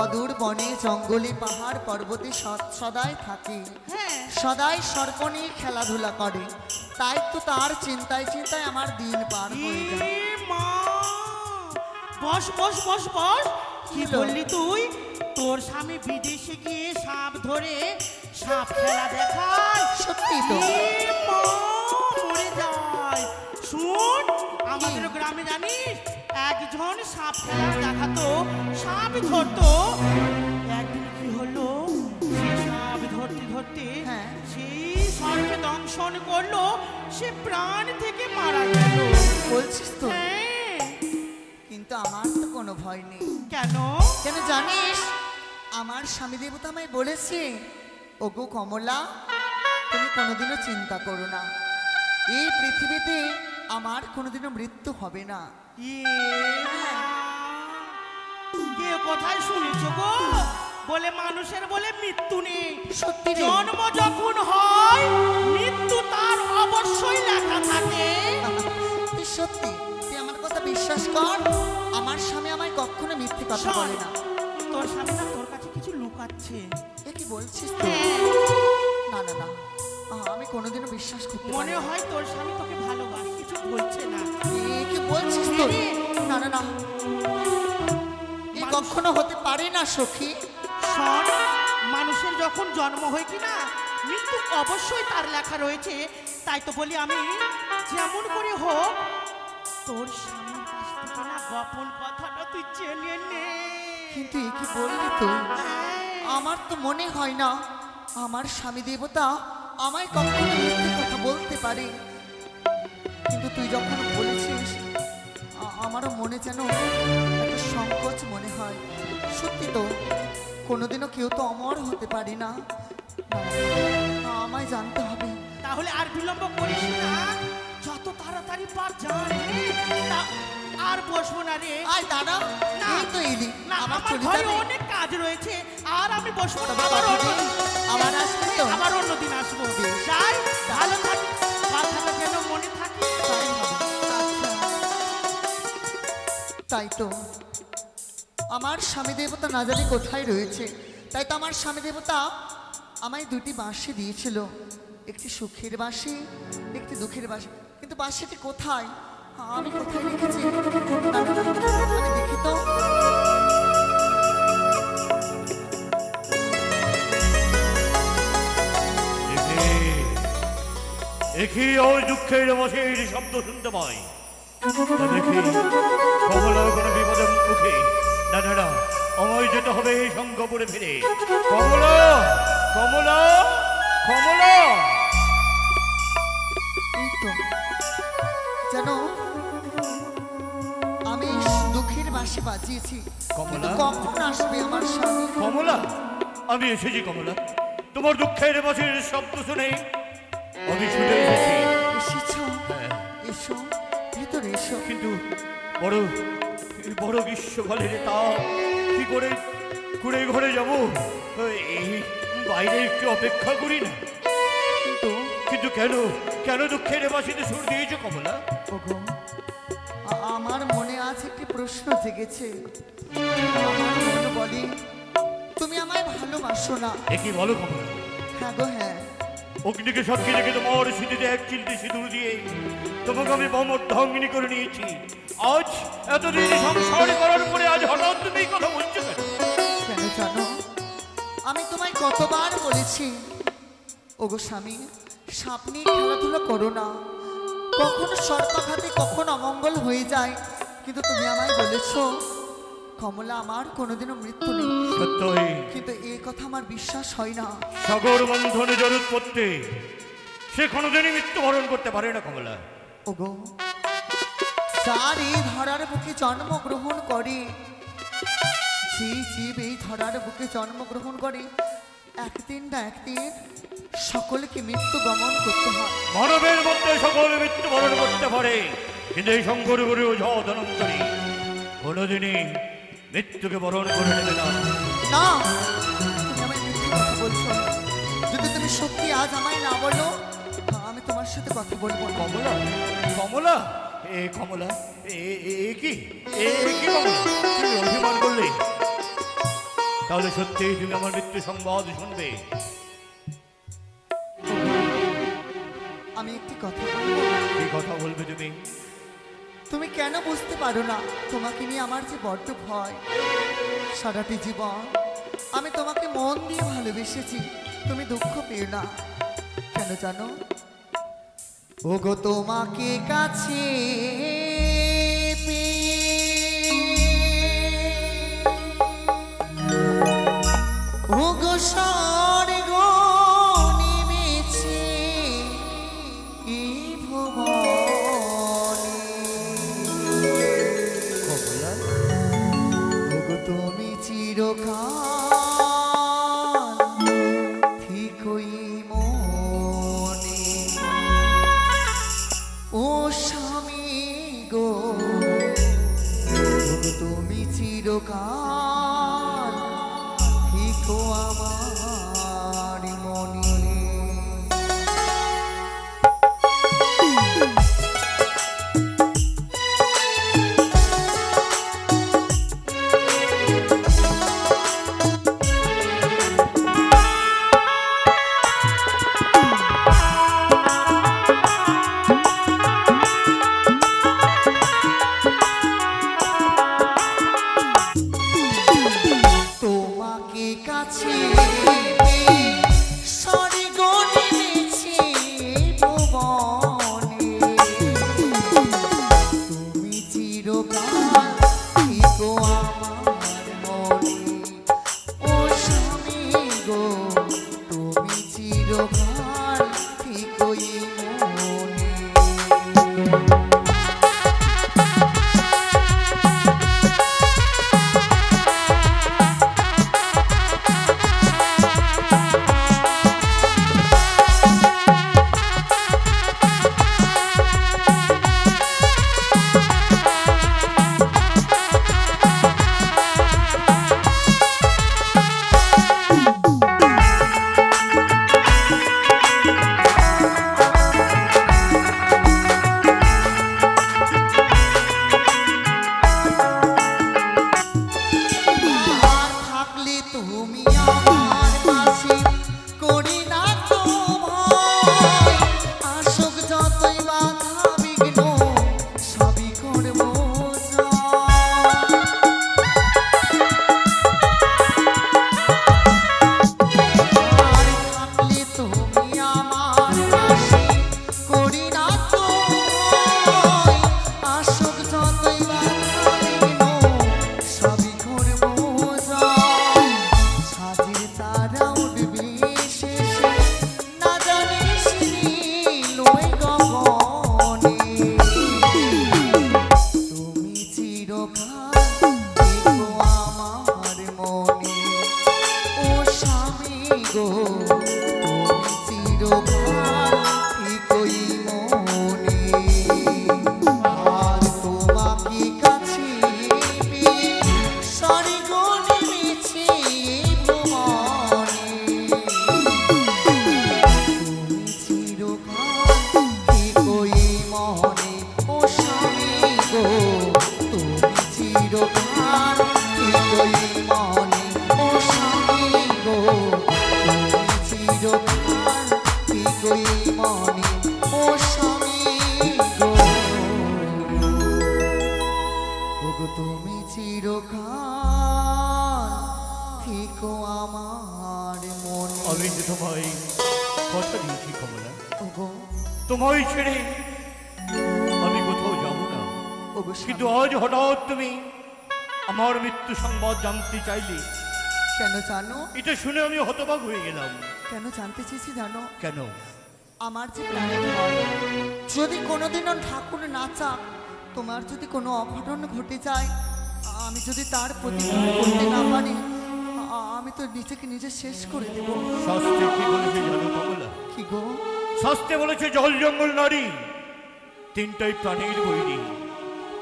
Speaker 5: অদূর বনে জঙ্গলে পাহাড় পর্বতে সদাই থাকে,
Speaker 2: হ্যাঁ।
Speaker 5: সদাই সর্প নিয়ে খেলাধুলা করে। তাই তো তার চিন্তায় চিন্তায় আমার দিন পার হয়ে যায়।
Speaker 2: এ মা, বস বস বস বস। কি
Speaker 5: হলো?
Speaker 2: বললি তুই? তোর স্বামী বিদেশে গিয়ে সাপ ধরে সাপ খেলা দেখায়?
Speaker 5: সত্যি তো।
Speaker 2: এ মা, মরে যায়। শুন, আমাদের গ্রামে জানিস একজন সাপ খেলা দেখাতো, সাপ ধরতো। একদিন কি হলো, সে সাপ ধরতে ধরতে
Speaker 5: হ্যাঁ।
Speaker 2: সেই সর্পে দংশন করলো, সে প্রাণ থেকে মারা গেল।
Speaker 5: বলছিস তো?
Speaker 2: হ্যাঁ।
Speaker 5: কিন্তু আমার তো কোনো ভয় নেই।
Speaker 2: কেন?
Speaker 5: কেন জানিস, আমার স্বামী দেবতা আমায় বলেছে, ওগো কমলা, তুমি কোনোদিনও চিন্তা করো না, এই পৃথিবীতে আমার কোনোদিনও মৃত্যু হবে না।
Speaker 2: কে কোথায় শুনেছো গো? বলে মানুষের বলে মৃত্যু নেই।
Speaker 5: সত্যি রে।
Speaker 2: জন্ম যখন হয় মৃত্যু তার অবশ্যই লেখা থাকে।
Speaker 5: তুই সত্যি, তুই আমার কথা বিশ্বাস কর, আমার স্বামী আমায় কখনো মিথ্যে কথা
Speaker 2: শোন,
Speaker 5: বলে না।
Speaker 2: তোর স্বামী না তোর কাছে কিছু লুকাচ্ছে।
Speaker 5: এ কি বলছিস তুই?
Speaker 2: হ্যাঁ,
Speaker 5: না না না, আমি কোনোদিনও বিশ্বাস করতে পারি
Speaker 2: মনে
Speaker 5: না।
Speaker 2: হয় তোর স্বামী তোকে ভালোবাসে, কিছু বলছে না।
Speaker 5: এ কি বলছিস তুই? না না না, এ কখনো হতে পারে না সখী।
Speaker 2: শোন, মানুষের যখন জন্ম হয় কি না, মৃত্যু অবশ্যই তার লেখা রয়েছে। তাই তো বলি আমি, যেমন করে হোক তোর স্বামীর কাছ থেকে না গোপন কথাটা তুই জেনে নে।
Speaker 5: কিন্তু এ কি বললি তুই? আমার তো মনে হয় না আমার স্বামী দেবতা আমায় কখনো মিথ্যে কথা বলতে পারে। কিন্তু তুই যখন বলেছিস, আমারও মনে যেন একটা সংকোচ মনে হয়। সত্যি তো, কোনোদিনও কেউ তো অমর হতে পারে না। না, আমায় জানতে হবে।
Speaker 2: তাহলে আর বিলম্ব করিস না, যত তাড়াতাড়ি পার জানে। আর বসবো না রে।
Speaker 5: আয় দাদা,
Speaker 2: না,
Speaker 5: এই তো এলি।
Speaker 2: না,
Speaker 5: আবার
Speaker 2: আমার
Speaker 5: চলে
Speaker 2: ঘরে
Speaker 5: যাবে?
Speaker 2: অনেক কাজ রয়েছে, আর আমি বসবো না।
Speaker 5: তবে কতদিন? আবার আসবে তো?
Speaker 2: আবার অন্যদিন আসবো।
Speaker 5: বেশ।
Speaker 2: যাই, ভালো থাকি, কথাটা যেন মনে থাকে।
Speaker 5: তাই হবে। আচ্ছা। তাই তো, আমার স্বামী দেবতা না জানি কোথায় রয়েছে। তাই তো আমার স্বামী দেবতা আমায় দুটি বাঁশি দিয়েছিল, একটি সুখের বাঁশি, একটি দুঃখের বাঁশি। কিন্তু বাঁশিটি কোথায়, আমি কোথায় রেখেছি? না, না, না, আমি দেখি তো।
Speaker 3: দেখি ওই দুঃখের বাঁশির শব্দ শুনতে পাই। তা দেখি কমলা কোনো বিপদের মুখে। না না না, আমায় যেতে হবে এই শঙ্কপুরে ফিরে। কমলা, কমলা, কমলা।
Speaker 5: এই তো যেন আমি দুঃখের বাঁশি বাজিয়েছি, কিন্তু
Speaker 3: কমলা?
Speaker 5: কখন আসবে আমার স্বামী?
Speaker 3: কমলা, আমি এসেছি কমলা। তোমার দুঃখের বাঁশির শব্দ শুনে আমি ছুটে এসেছি।
Speaker 5: এসেছো?
Speaker 3: হ্যাঁ,
Speaker 5: এসো, ভিতরে এসো।
Speaker 3: কিন্তু বড় বড় গ্রীষ্মকালের তাপ, কি করে ঘুরে ঘরে যাব? এই বাইরে একটু অপেক্ষা করি না।
Speaker 5: কিন্তু
Speaker 3: কিন্তু কেন কেন দুঃখের বাঁশিতে সুর দিয়েছো কমলা?
Speaker 5: ওগো, আমার মনে আজ একটি প্রশ্ন জেগেছে। আমার মনে বলে তুমি আমায় ভালোবাসো না।
Speaker 3: এ কি বলো কমলা?
Speaker 5: হ্যাঁ গো হ্যাঁ।
Speaker 3: অগ্নিকে সাক্ষী রেখে তোমার স্মৃতিতে এক চিলতে সিঁদুর দিয়ে তোমাকে আমি বমর্ধাঙ্গিনী করে নিয়েছি। আজ এতদিন সংসার করার পরে আজ হঠাৎ তুমি এই কথা বলছো কেন?
Speaker 5: কেন জানো, আমি তোমায় কতবার বলেছি ওগো স্বামী, সাপ নিয়ে খেলাধুলো করো না। কখনো সর্পাঘাতে কখনো অমঙ্গল হয়ে যায়, কিন্তু তুমি আমায় বলেছো কমলা আমার কোনোদিনও মৃত্যু নেই।
Speaker 3: সত্যই
Speaker 5: কিন্তু এই কথা আমার বিশ্বাস হয় না।
Speaker 3: সাগর বন্ধনে জরুর পড়তে সে কোনোদিনই মৃত্যুবরণ করতে পারে না কমলা।
Speaker 5: ওগো, যার এই ধরার বুকে জন্মগ্রহণ করে, যে জীব এই ধরার বুকে জন্মগ্রহণ করে, একদিন না একদিন সকলকে মৃত্যু গমন করতে হয়।
Speaker 3: মানবের মধ্যে সকল মৃত্যুবরণ করতে পারে, কিন্তু এই শঙ্কর গুরু ওঝা ধনন্তরী কোনোদিনই মৃত্যুকে বরণ করে নেবে না।
Speaker 5: না, তুমি আমায় মিথ্যে কথা বলছো। যদি তুমি সত্যি আজ আমায় না বলো, আমি তোমার সাথে কথা বলবো না।
Speaker 3: কমলা, কমলা, এ কমলা, এ এ কি এ কি কমলা, তুমি অভিমান করলে? তাহলে সত্যি তুমি আমার মৃত্যু সংবাদ শুনবে?
Speaker 5: আমি একটি কথা বলবো।
Speaker 3: কি কথা বলবে তুমি?
Speaker 5: তুমি কেন বুঝতে পারো না তোমাকে নিয়ে আমার যে বড্ড ভয়। সারাটি জীবন আমি তোমাকে মন দিয়ে ভালোবেসেছি, তুমি দুঃখ পেও না। কেন জানো, ওগো তোমাকে কাছে ওগো স্বর্গ নেমেছে এই ভুবনে।
Speaker 3: কমলা,
Speaker 5: ওগো তুমি চিরকাল ঠিকই মনে। ও স্বামী গো, ওগো তুমি চিরকাল ঠিকো আমার মনে। তোমাকে কাছে স্বর্গ নেমেছে ভুবনে। তুমি চিরকাল ঠিকো আমার মনে। ও স্বামী গো, তুমি চিরকাল ঠিকই মনে। তুমি আমার পাশে করি না তো ভয় আসুক যতই বাধা বিঘ্ন সবই করবো তুমি চিরকাল থেকো আমার মনে।
Speaker 3: আমি যে তোমায় কথা দিয়েছি কমলা,
Speaker 5: ওগো
Speaker 3: তোমায় ছেড়ে আমি কোথাও যাব না।
Speaker 5: ওগো
Speaker 3: কিন্তু আজ হঠাৎ তুমি আমার মৃত্যু সংবাদ জানতে চাইলে,
Speaker 5: কেন জানো?
Speaker 3: এটা শুনে আমি হতবাক হয়ে গেলাম।
Speaker 5: কেন জানতে চেয়েছি জানো?
Speaker 3: কেন?
Speaker 5: আমার যে প্রাণের ভয়, যদি কোনোদিনও ঠাকুর না চাক তোমার যদি কোনো অঘটন ঘটে যায়, আমি যদি তার প্রতিকার করতে না পারি, আমি তো নিজেকে নিজে শেষ করে দেব।
Speaker 3: শাস্ত্রে কি বলেছে জানো কমলা?
Speaker 5: কি গো?
Speaker 3: শাস্ত্রে বলেছে জল জঙ্গল নারী তিনটাই প্রাণীর বৈরী।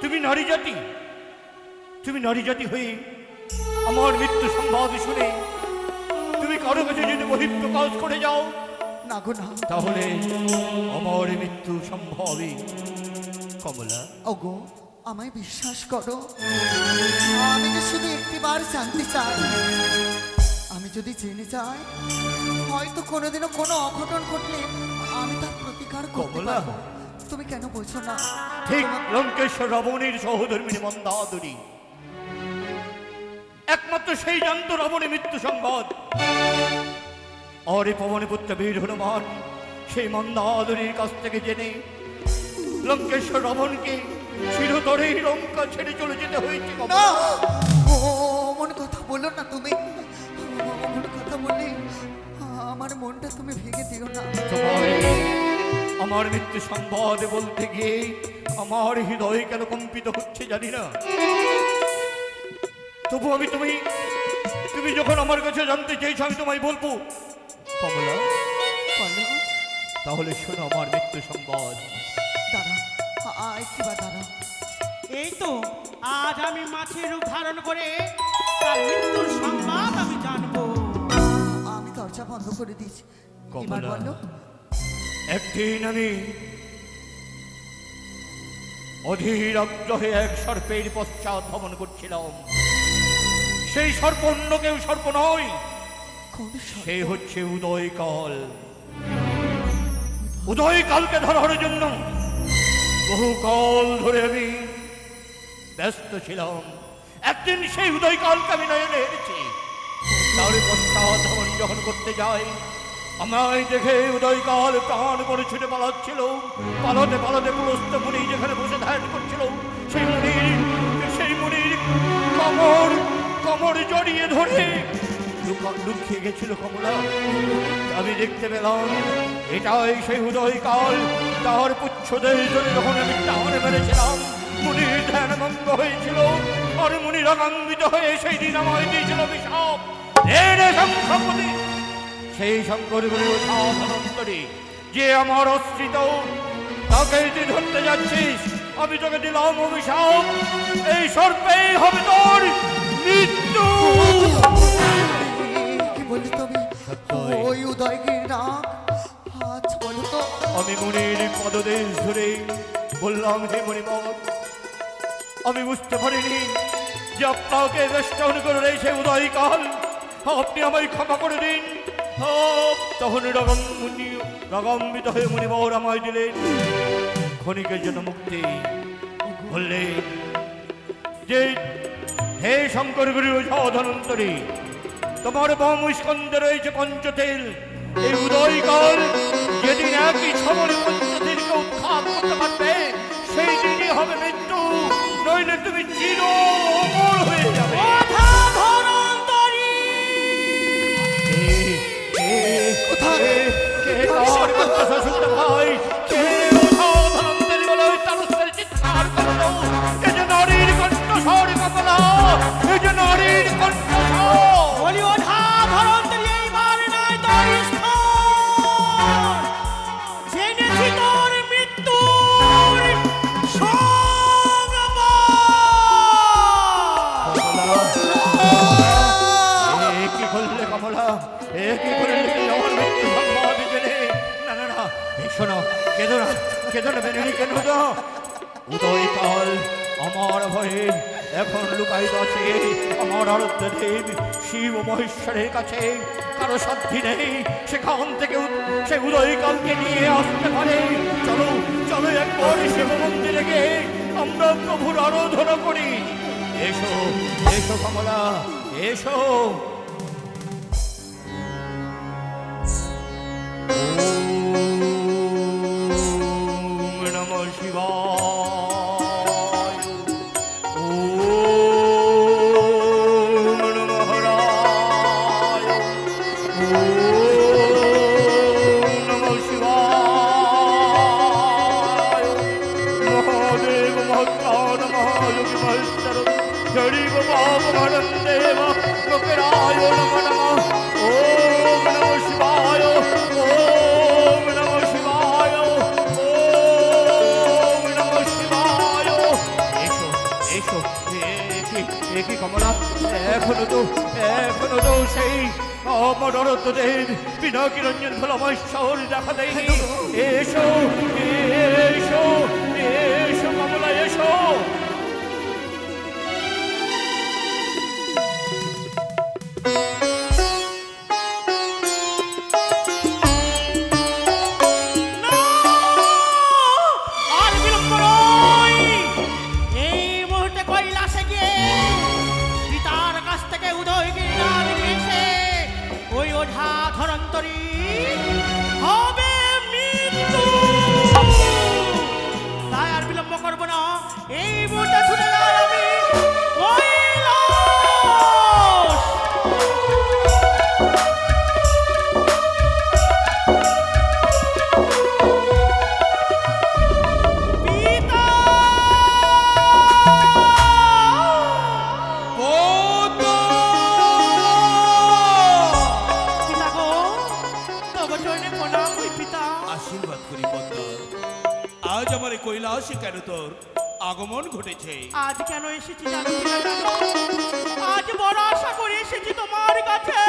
Speaker 3: তুমি নারী জাতি, তুমি নারী জাতি হয়ে আমার মৃত্যু সংবাদ শুনে তুমি কারো কাছে যদি বহিঃপ্রকাশ করে যাও,
Speaker 5: না গো না,
Speaker 3: তাহলে আমার মৃত্যু সম্ভবই কমলা।
Speaker 5: ওগো আমায় বিশ্বাস করো, আমি যে শুধু একটিবার জানতে চাই। আমি যদি জেনে যাই, হয়তো কোনোদিনও কোনো অঘটন ঘটলে আমি তার প্রতিকার করতে
Speaker 3: কমলা।
Speaker 5: পারবো। তুমি কেন বলছো না?
Speaker 3: ঠিক লঙ্কেশ্বর রাবণের সহধর্মিনী মন্দাদরী, একমাত্র সেই জানত রাবণের মৃত্যু সংবাদ। আর এই পবনে পুত্র বীর হনুমান সেই মন্দাদরীর কাছ থেকে জেনে লঙ্কেশ্বর রাবণকে চিরতরেই লঙ্কা ছেড়ে চলে যেতে হয়েছে।
Speaker 5: না, ও মন কথা বলো না তুমি, মন কথা বলে আমার মনটা তুমি ভেঙে দিও না।
Speaker 3: তোমায় আমার মৃত্যু সংবাদ বলতে গিয়ে আমার হৃদয় কেন কম্পিত হচ্ছে জানি না। তবু আমি তুমি যখন আমার কাছে জানতে চেয়েছো, আমি তোমায় বলবো কমলা।
Speaker 5: বলো।
Speaker 3: তাহলে শোনো আমার মৃত্যু সংবাদ।
Speaker 5: দাঁড়া, একটিবার দাঁড়া।
Speaker 2: এই তো আজ আমি মাছের রূপ ধারণ করে তার মৃত্যুর সংবাদ আমি জানবো।
Speaker 5: আমি দরজা বন্ধ করে দিয়েছি, এবার
Speaker 3: কমলা,
Speaker 5: বলো।
Speaker 3: একদিন আমি অধীর আগ্রহে এক সর্পের পশ্চাৎ ভ্রমণ করছিলাম। সেই সর্প অন্য কেউ সর্প নয়,
Speaker 5: কোন সর্প?
Speaker 3: সে হচ্ছে উদয়কাল। উদয়কালকে ধরার জন্য বহুকাল ধরে আমি ব্যস্ত ছিলাম। একদিন সেই উদয়কালকে আমি নয়নে এনেছি। তার পশ্চাৎ ভ্রমণ যখন করতে যাই, আমায় দেখে উদয়কাল প্রাণ করে ছুটে পালাচ্ছিল। পালাতে পালাতে পুরস্ত মুনি যেখানে বসে ধ্যান করছিল, সেই মুনির কমর জড়িয়ে ধরে লুকিয়ে গেছিল কমলা। আমি দেখতে পেলাম এটাই সেই উদয়কাল। তার পুচ্ছদের জন্য যখন আমি টানে মেরেছিলাম, মুনির ধ্যান ভঙ্গ হয়েছিল। আর মুনি রাগান্বিত হয়ে সেই দিন আমায় দিয়েছিল অভিশাপ। সেই শঙ্কর গুরু সাধনন্তরী যে আমার অস্ত্রিত, তাকে তুই ধরতে যাচ্ছিস, আমি তোকে দিলাম অভিশাপ। এই সর্পেই হবে তোর মৃত্যু।
Speaker 5: কি বলি তুমি?
Speaker 3: সত্যই।
Speaker 5: ওই উদয়গির নাম, আচ্ছা বলো তো।
Speaker 3: আমি মুনির পদদেশ ধরে বললাম, হে মণিবর, আমি বুঝতে পারিনি যে আপনাকে বেষ্টন করে রয়েছে উদয়কাল। আপনি আমায় ক্ষমা করে দিন। তখন রাগান্বিত হয়ে মুনিবর আমায় দিলেন ক্ষণিকের জন্য মুক্তি। বললেন যে হে শঙ্কর গুরু ধনন্তরী, তোমার বম স্কন্ধে রয়েছে পঞ্চতেল। এই উদয়কাল যেদিন একই ছবলে পঞ্চতেলকে উৎখাত করতে পারবে, সেই দিনই হবে মৃত্যু, নইলে তুমি চির অমর হয়ে যাবে। উদয়কাল আমার ভয়ে এখন লুকায়িত আছে আমার আরাধ্য দেব শিব মহেশ্বরের কাছে। কারো সাধ্যি নেই সেখান থেকে সে উদয়কালকে নিয়ে আসতে পারে। চলো চলো একবার শিব মন্দিরে গিয়ে আমরা প্রভুর আরাধনা করি। এসো এসো কমলা এসো। এখনো তো সেই আমার অরত্বদেব পিনাকি রঞ্জন ভোলামশ্বর দেখা দেয়নি। এসো এসো এসো কমলা এসো।
Speaker 2: কৈলাসে কেন তোর আগমন ঘটেছে?
Speaker 4: আজ কেন এসেছি জানো? আজ বড় আশা করে এসেছি তোমার কাছে।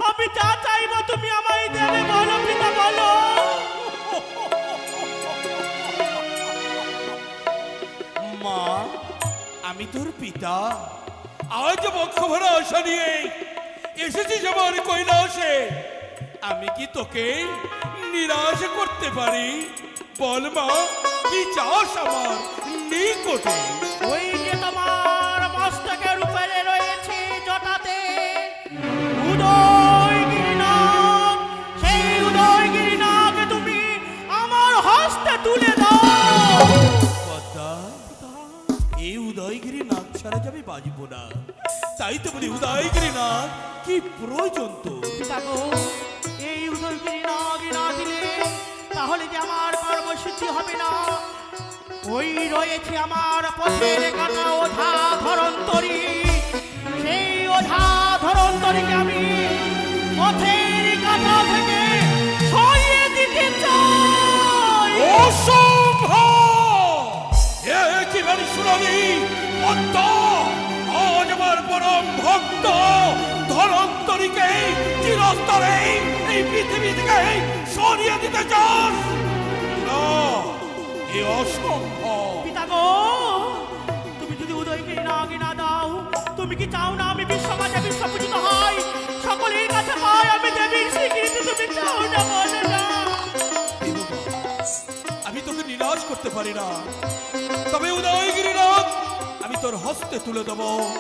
Speaker 4: আমি যা চাইবো তুমি আমায় দেবে, বলো পিতা বলো।
Speaker 2: মা, আমি তোর পিতা। আজ বক্ষ ভরা আশা নিয়ে এসেছিস আমার কৈলাসে। আমি কি তোকে নিরাশ করতে পারি? বল মা, কি চাস আমার নিকটে?
Speaker 4: ওই যে তোমার মস্তকের উপরে রয়েছে জটাতে উদয়গিরিনাগ, সেই উদয়গিরিনাগ তুমি আমার হস্তে তুলে দাও।
Speaker 2: পদ্মা, এই উদয়গিরিনাগ ছাড়া যাবে বাঁচব না। তাই তো বলি উদয়গিরিনাগ কি প্রয়োজন তো?
Speaker 4: পিতা গো, এই উদয়গিরিনাগ না দিলে তাহলে যে আমার কর্মসিদ্ধি হবে না। ওই রয়েছে আমার পথের কাটা ওঝা ধরন্তরী, সেই ওঝা ধরন্তরীকে আমি পথের কাটা থেকে সরিয়ে দিতে চাই।
Speaker 2: অসম্ভব! কি বলি শুনানি পদ্মা, আজ আমার পরম ভক্ত ধরন্তরীকে চিরস্তরে এই পৃথিবী থেকে সরিয়ে দিতে চাস? না, এ অসম্ভব।
Speaker 4: পিতা গো, তুমি যদি উদয়গিরি না দাও, তুমি কি চাও না আমি বিশ্বমাতা বিশ্বপূজিত হই?
Speaker 6: পারি না, তবে উদয়গিরিনাথ আমি তোর হস্তে তুলে দেব।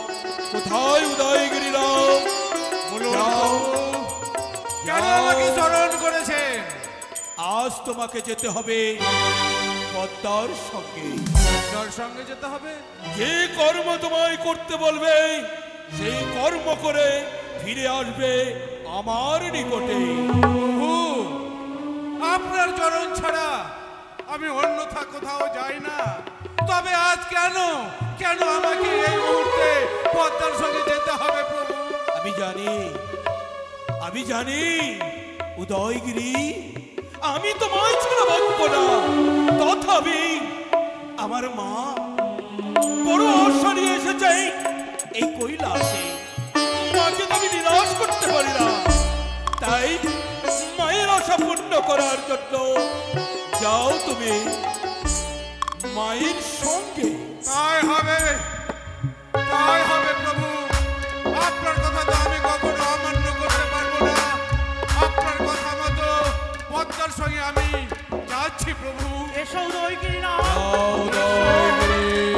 Speaker 6: কোথায় উদয়গিরিনাথ? যাও,
Speaker 2: কেন
Speaker 6: যাও।
Speaker 2: আমাকে স্মরণ করেছেন?
Speaker 6: আজ তোমাকে যেতে হবে পদ্মার সঙ্গে।
Speaker 2: তোর সঙ্গে যেতে হবে?
Speaker 6: যে কর্ম তোমায় করতে বলবে সেই কর্ম করে ফিরে আসবে আমার নিকটে।
Speaker 2: প্রভু, আপনার চরণ ছাড়া আমি অন্যথা কোথাও যাই না। তবে আজ কেন কেন আমাকে এই মুহূর্তে পদ্মার সঙ্গে যেতে হবে প্রভু?
Speaker 6: আমি জানি উদয়গিরি, আমি তোমায় ছাড়া বাঁচব না। তথাপি আমার মা বড় আশা নিয়ে এসেছে এই কৈলাসে। মাকে তো আমি নিরাশ করতে পারি না, তাই মায়ের আশা পূর্ণ করার জন্য যাও তুমি মায়ের সঙ্গে।
Speaker 2: তাই হবে প্রভু। আপনার কথা তো আমি কখনো অমান্য করতে পারবো না। আপনার কথা মতো পদ্মার সঙ্গে আমি যাচ্ছি প্রভু।
Speaker 4: এসো উদয়গিরিনাথ।
Speaker 6: যাও উদয়গিরি।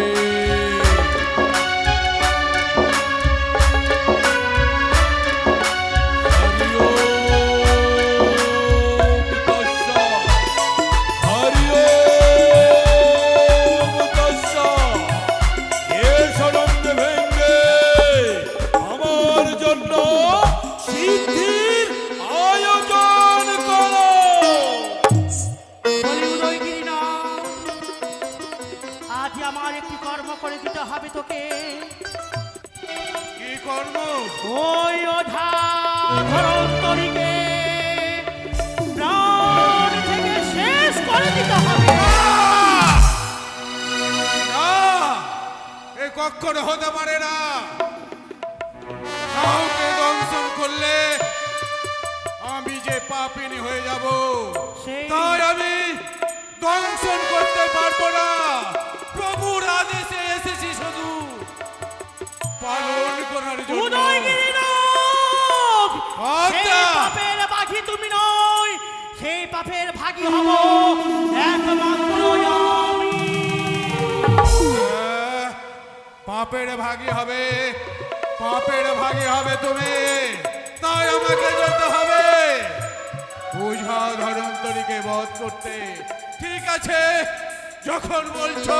Speaker 4: বলি উদয়গিরিনাথ, আজ আমার একটি কর্ম করে দিতে হবে তোকে।
Speaker 2: কি কর্ম?
Speaker 4: ওই ওঝা ধরন্তরীকে প্রাণ থেকে শেষ করে দিতে হবে।
Speaker 2: না, এ কখনো হতে পারে না। কাউকে দংশন করলে আমি যে পাপিনী হয়ে যাব,
Speaker 4: সেই-
Speaker 2: তাই আমি দংশন করতে পারবো না। প্রভুর আদেশে এসেছি শুধু পালন করার জন্য।
Speaker 4: উদয়গিরিনাথ, সেই
Speaker 2: আচ্ছা।
Speaker 4: পাপের বাঘী তুমি নয়, সেই পাপের ভাগী হব একমাত্র আমি।
Speaker 2: পাপের ভাগী হবে, পাপের ভাগী হবে তুমি। তাই আমাকে যেতে হবে ওঝা ধরন্তরীকে বধ করতে। ঠিক আছে, যখন বলছো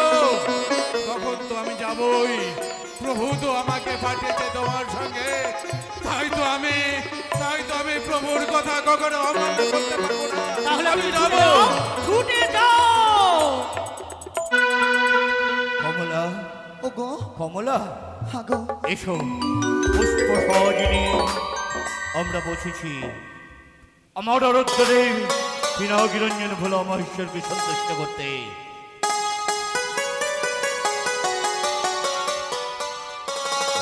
Speaker 2: তখন তো আমি যাবই। প্রভু তো আমাকে পাঠিয়েছে তোমার সঙ্গে, তাই তো আমি প্রভুর কথা কখনো অমান্য করতে পারবো না।
Speaker 4: তাহলে
Speaker 2: আমি
Speaker 4: আমি
Speaker 2: যাবো।
Speaker 4: ছুটে যাও।
Speaker 3: কমলা,
Speaker 5: ওগো
Speaker 3: কমলা,
Speaker 5: হাগো,
Speaker 3: এসো। পুষ্প সহজিনী আমরা বসেছি। আমার আরাধ্যে পিনাকি রঞ্জন ভোলা আমার ঈশ্বরকে সন্তুষ্ট করতে।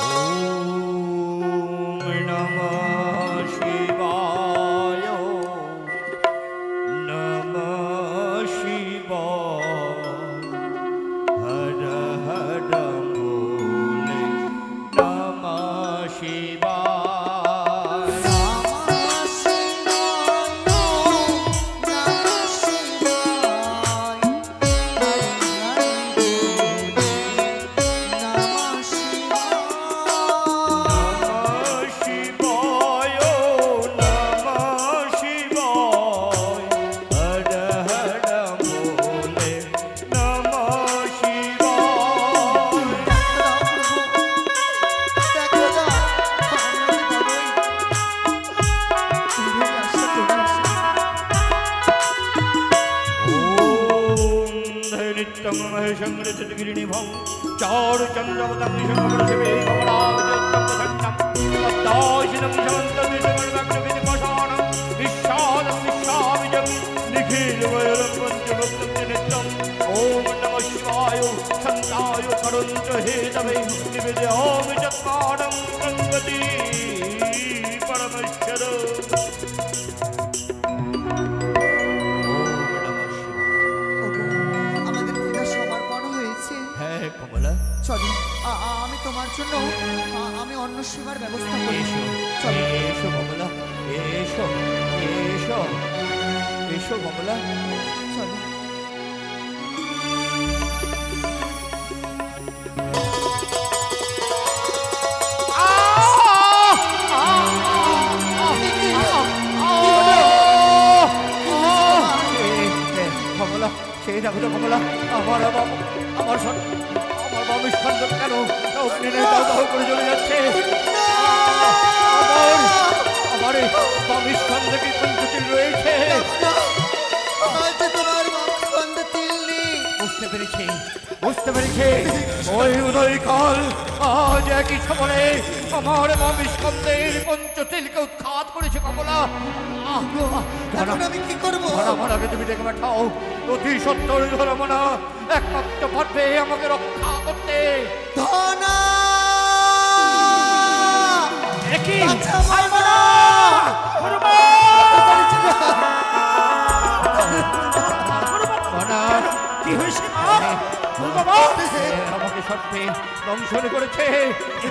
Speaker 3: ওম নমঃ শিবায়, নমঃ শিবায়, হর হর ভোলে, নমঃ শিবায়।
Speaker 5: নমঃ শিবায়, নমঃ শিবায়, হরি হরি বলে, নমঃ শিবায়।
Speaker 3: নমঃ শিবায়, নমঃ শিবায়, হর হর ভোলে, নমঃ শিবায়।
Speaker 5: দেখো না, আমরা কি বড়ই ভুলে আশা করে
Speaker 3: ওম ধৈর্যং মহেশং রজতগিরিনিভং চারুচন্দ্রবতং শঙ্করশিবে কমলাবতীত্তং সন্ন্যং পদ্মাসিनं শান্तं বিশ্বমর্গগ্রবিদিমশাनं বিশ্বদং বিশ্ববিজং নিখিলময়ূরং পঞ্চভক্तं নিত্যং। ওম নমঃ শিবায় শান্তায় করুঞ্চ হেতবে নিবেদয়ামি চত্বারং গঙ্গতি পরমেশ্বর। ওম নমঃ শিবায়।
Speaker 5: ওগো, আমাদের পূজা সমর্পণ হয়েছে।
Speaker 3: হ্যাঁ কমলা,
Speaker 5: চলো, আমি তোমার জন্য আমি অন্ন সেবার ব্যবস্থা করি।
Speaker 3: এসো
Speaker 5: চলো।
Speaker 3: এসো কমলা, এসো এসো এসো কমলা।
Speaker 5: চলো।
Speaker 3: দেখো তো কমলা, আমার আমার বাবা স্কন্ধ কেন অগ্নিতে দাও দাও করে চলে যাচ্ছে। আমার বাবা স্কন্ধে কি পঞ্চতিল রয়েছে?
Speaker 5: আজ তোমার বামস্কন্ধে তিল নেই।
Speaker 3: বুঝতে পেরেছি, বুঝতে পেরেছি। ওই উদয়কাল আজ একই সময়ে আমার বামস্কন্ধের পঞ্চতিলকে উৎখাত করেছে কমলা।
Speaker 5: এখন আমি কি করবো?
Speaker 3: ধরামনাকে তুমি দেখে পাঠাও, অতি সত্তর ধরামনা একমাত্র পারবে আমাকে রক্ষা করতে।
Speaker 5: ধনা
Speaker 2: একই
Speaker 5: আচ্ছা মাইমনা
Speaker 2: কি হয়েছে মা? বাবা
Speaker 3: আমাকে সত্যি দংশন করেছে।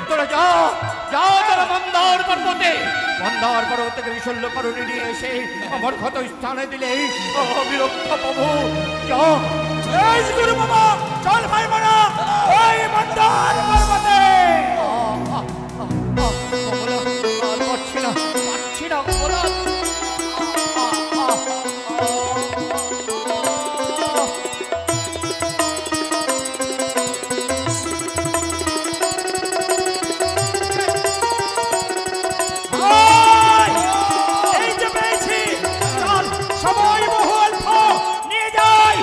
Speaker 3: তোরা যাও যাও, তারা মন্দার পর্বতে থেকে বিশল্য করণী নিয়ে এসে আমার ক্ষত স্থানে দিলে বিরক্ত পাবো। যাও।
Speaker 2: এই গুরু বাবা, চল ভাই মানা ওই মন্দার পর্বতে।
Speaker 3: আর পাচ্ছি না, পাচ্ছি না কমলা।
Speaker 2: এই যে পেয়েছি, চল সময় বহু অল্প, নিয়ে যাই।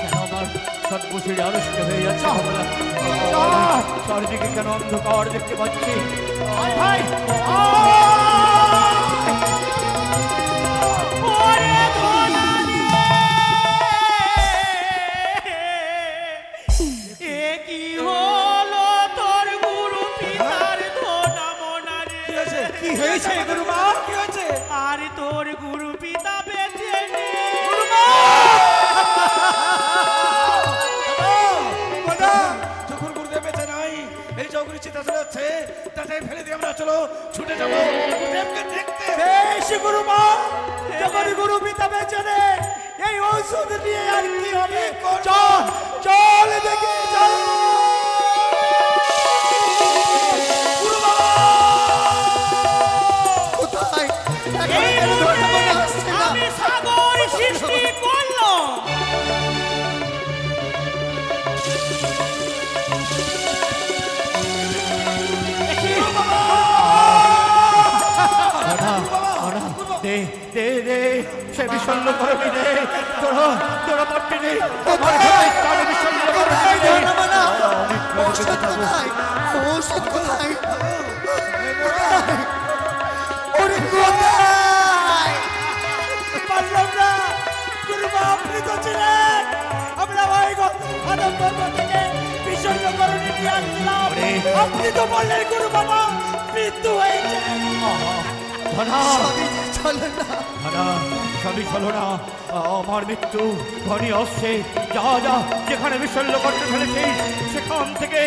Speaker 3: কেন আমার সর্বশরীর আড়ষ্ট হয়ে যাচ্ছে কমলা? চারিদিকে কেন অন্ধকার দেখতে পাচ্ছি?
Speaker 2: ভাই ভাই ওরে ধনানি, এ কি হলো তোর গুরু পিতার ধনা মনারে? কি হয়েছে গুরু মা? কি হয়েছে? আর তোর গুরু পিতা বেঁচে নেই। গুরু মা
Speaker 6: যখন গুরুদেব বেঁচে নাই, এই চৌগুলি চিতা চলে যাচ্ছে, তাতে ফেলে দিয়ে আমরা চলো ছুটে যাবো গুরুদেবকে দেখতে।
Speaker 2: বেশ গুরু মা, যখন গুরু পিতা বেঁচে নেই, এই ঔষধ নিয়ে আর কি হবে? চল চল দেখি, চল।
Speaker 5: কোথায়?
Speaker 2: এই
Speaker 5: এখন কেন
Speaker 2: মুহূর্তে
Speaker 5: ধনা আসছে না?
Speaker 2: আমি সাগর সৃষ্টি করলাম।
Speaker 3: দে দে দে, সে বিষণ্ণ করবি দে। তোরা পারবি নে, আমার ক্ষত স্থানে বিষণ্ণ করবি দে।
Speaker 5: ধনা মানা, ঔষধ কোথায়? ঔষধ কোথায়? কোথায়? ওরে কোথায়?
Speaker 2: পারলাম না গুরু মা, আপনি তো ছিলেন। আমরা ওই আদম পর্ব থেকে বিসর্গ করণী নিয়ে আসছিলাম। আপনি তো বললেন গুরু বাবা মৃত্যু হয়েছে।
Speaker 3: ধনা
Speaker 5: সবই যে চলে না।
Speaker 3: ধনা, সবই চলো না, আমার মৃত্যু ঘনি আসছে। যা যা, যেখানে বিশল্য করতে ফেলেছিস সেখান থেকে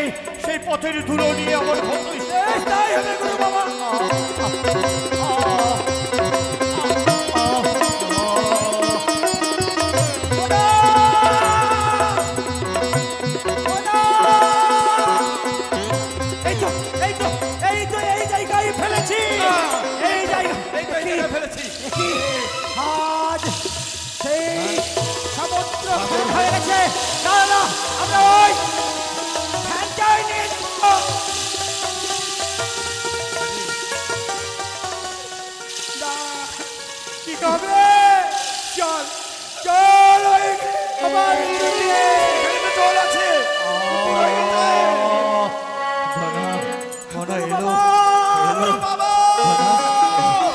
Speaker 3: সেই পথের ধুলো নিয়ে আমার ক্ষত
Speaker 2: এই তাই হবে গুরু বাবা। এই তো এই তো এই তো এই জায়গায় ফেলেছি, এই জায়গায়
Speaker 6: ফেলেছি।
Speaker 2: কি আজ সেই সমুদ্র ফেট হয়ে গেছে। না না, আমরা ওই ফ্যানটাই নিয়ে যাবো। না, কি হবে? চল চল, ওই আমার
Speaker 6: জল আছে।
Speaker 3: ধনা, ধনা এলো,
Speaker 2: বাবা,
Speaker 3: বাবা।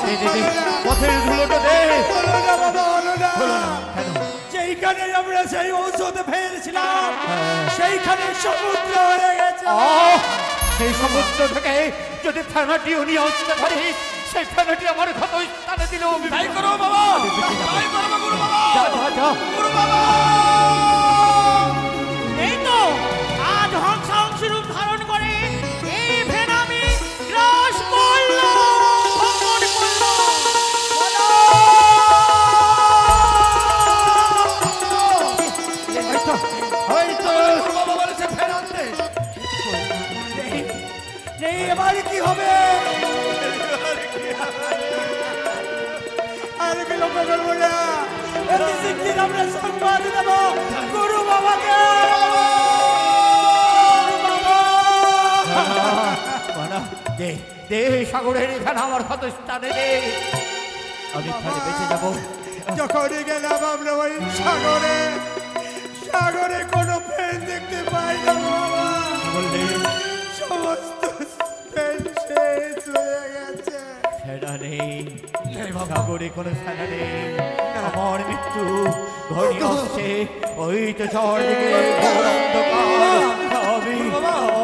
Speaker 3: দে দে দে, পথের ধুলোটা দে।
Speaker 2: হলো না বাবা, হলো না।
Speaker 3: হলো না, কেন?
Speaker 2: যেইখানে আমরা সেই ঔষধ ফেলেছিলাম সেইখানে সমুদ্র হয়ে গেছে।
Speaker 3: সেই সমুদ্র থেকে যদি ফেনাটিও নিয়ে আসতে পারি, সেই ফেনাটি আমার ক্ষত স্থানে দিলেও আমি
Speaker 6: তাই করো বাবা, তাই করো গুরু বাবা।
Speaker 3: যা যা যা।
Speaker 6: গুরু বাবা,
Speaker 2: এই তো আজ হংসাংশ রূপ ধারণ করে এই ভেনামি গ্রাস করলো, ভক্ষণ করলো।
Speaker 3: এই তো
Speaker 6: গুরু বাবা বলেছে ফের আনতে।
Speaker 2: নেই, এবার কি হবে?
Speaker 4: আর বিলম্ব করবো না, অতি শিগগির আমরা সংবাদ দেব গুরু বাবাকে।
Speaker 3: দে দে সাগরের এখানে আমার ক্ষত স্থানে দে, আমি এখানে বেঁচে যাবো।
Speaker 4: যখনই গেলাম আমরা ওই সাগরে, সাগরে কোনো ফেন দেখতে পাই না বাবা।
Speaker 3: বললে
Speaker 4: সমস্ত ফেন শেষ হয়ে গেছে।
Speaker 3: ফেরা নেই, সাগরে কোনো ফেরা নেই। আমার মৃত্যু ঘড়ি আসছে, ওই তো চারদিকে ঘোর অন্ধকার। আমি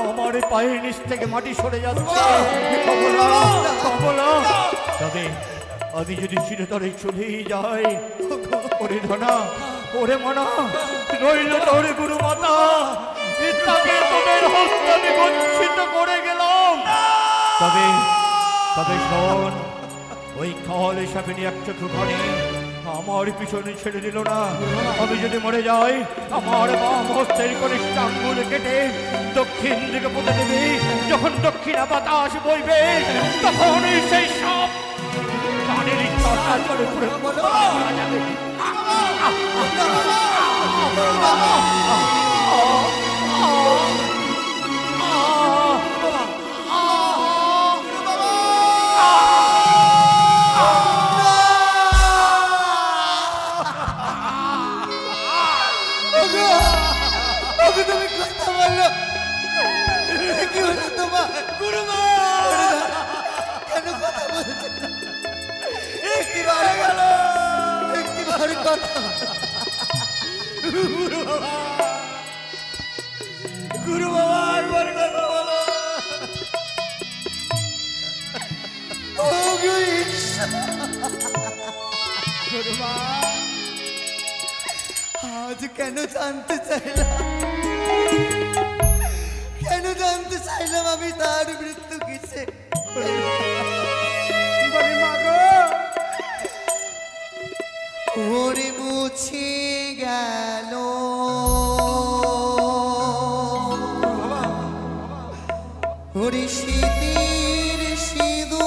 Speaker 3: আমার পায়ের নিচ থেকে মাটি সরে যাচ্ছে। কমলা, কমলা, তবে আমি যদি চিরতরে চলেই যাই, ওরে ধনা, ওরে মনা, রইল তোর গুরু মাতা, ইত্যাকে তোদের হস্ত আমি বঞ্চিত করে গেলাম। তবে তবে শোন, ওই কাল এসে নিয়ে এক চক্ষু ঘরে আমার পিছনে ছেড়ে দিল না। আমি যদি মরে যাই, আমার বাম হস্তের কনিষ্ঠ আঙ্গুল কেটে দক্ষিণ দিকে পুঁতে দেবে। যখন দক্ষিণা বাতাস বইবে, তখন সেই সব প্রাণের চর্চা করে পুরো মারা যাবে।
Speaker 5: তুমি কথা বললো, কি হলো তোমার? গুরুমা কেন কথা বলছো? একটিবার গেল, একটিবার কথা।
Speaker 4: গুরু বাবা একবার কথা বলো।
Speaker 5: ও গো ঈশ্বর,
Speaker 4: গুরুমা
Speaker 5: আজ কেন জানতে চাইলাম, কেন জানতে চাইলাম আমি তার মৃত্যু কিসে?
Speaker 4: বলি মা গো,
Speaker 5: ওরে মুছে গেল ওরে শীতের সিঁদুর,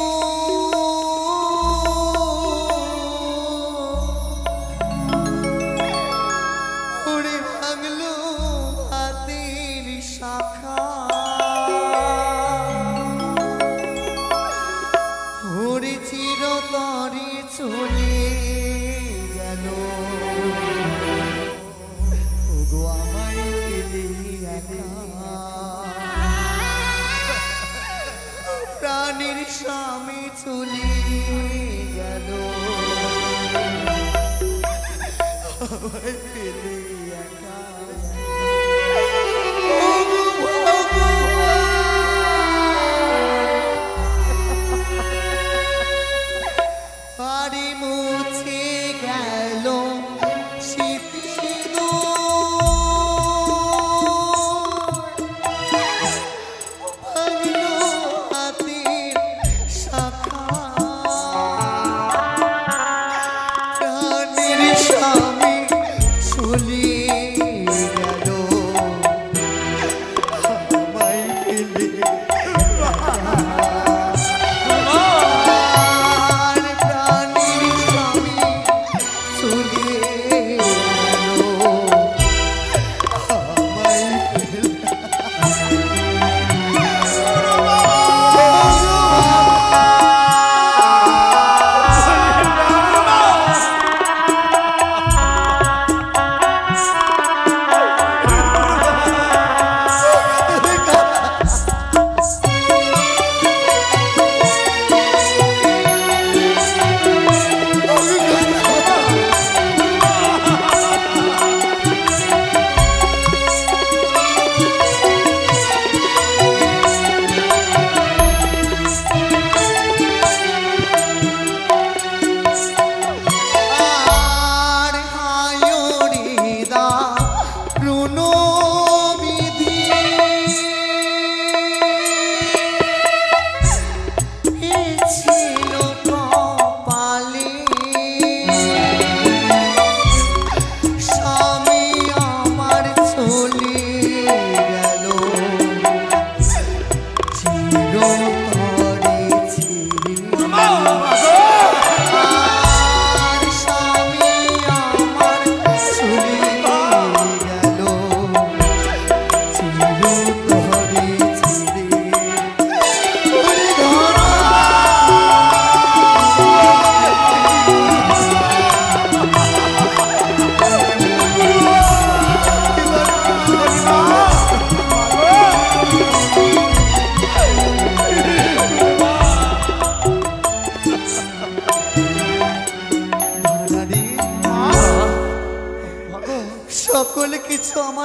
Speaker 5: ওরে ভাঙলো হাতের শাখা, ওরে চিরতরে চলে গেল। ওগো আমায় পেলে একা, প্রাণের স্বামী চলে গেল। আমায় পেলে একা। ওগো ভগবান, আরে মুছে গেল ভাঙলো হাতের শাখা, প্রাণের স্বামী চলে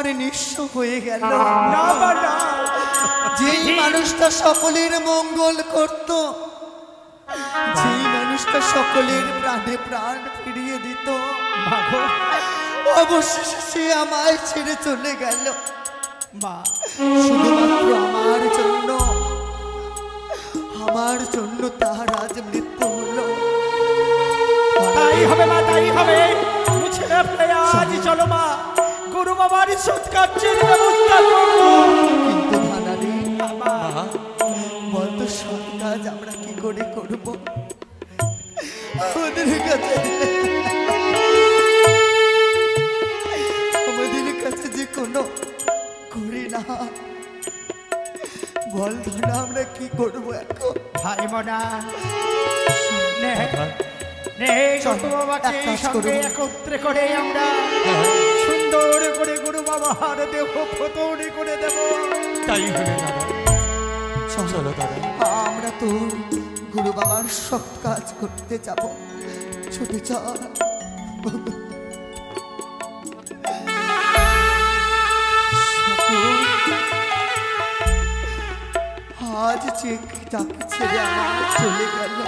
Speaker 5: আমার নিঃস্ব হয়ে গেল।
Speaker 4: না মা না,
Speaker 5: যেই মানুষটা সকলের মঙ্গল করত, যেই মানুষটা সকলের প্রাণে প্রাণ ফিরিয়ে দিত,
Speaker 4: মাগো
Speaker 5: অবশেষে সে আমায় ছেড়ে চলে গেল।
Speaker 4: মা,
Speaker 5: শুধুমাত্র আমার জন্য তার আজ মৃত্যু হলো।
Speaker 4: তাই হবে মা, তাই হবে। মুছে ফেলে আজ চলো মা, গুরু বাবার সৎকার্যের ব্যবস্থা করবো।
Speaker 5: কিন্তু ধানারে বলতো সৎ কাজ আমরা কি করে করব? আমাদের কাছে যে কোনো করি না, বল ধনা আমরা কি করব এখন?
Speaker 4: ভাই মনা, নে গুরু বাবাকে
Speaker 5: এক কাজ
Speaker 4: সঙ্গে
Speaker 5: করবো।
Speaker 4: একত্রে করে আমরা সুন্দর করে গুরু বাবার দেহ ফতৌরি করে দেব।
Speaker 3: তাই হলে দাদা, চলো দাদা।
Speaker 5: আমরা তো গুরু বাবার সৎ কাজ করতে যাব। ছুটে চল। আজ যে তাকে ছেড়ে আমার চলে গেল,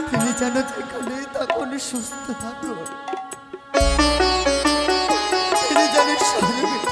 Speaker 5: তিনি যেন যেখানে তখন সুস্থ থাকুন, তিনি যেন স্বর্গে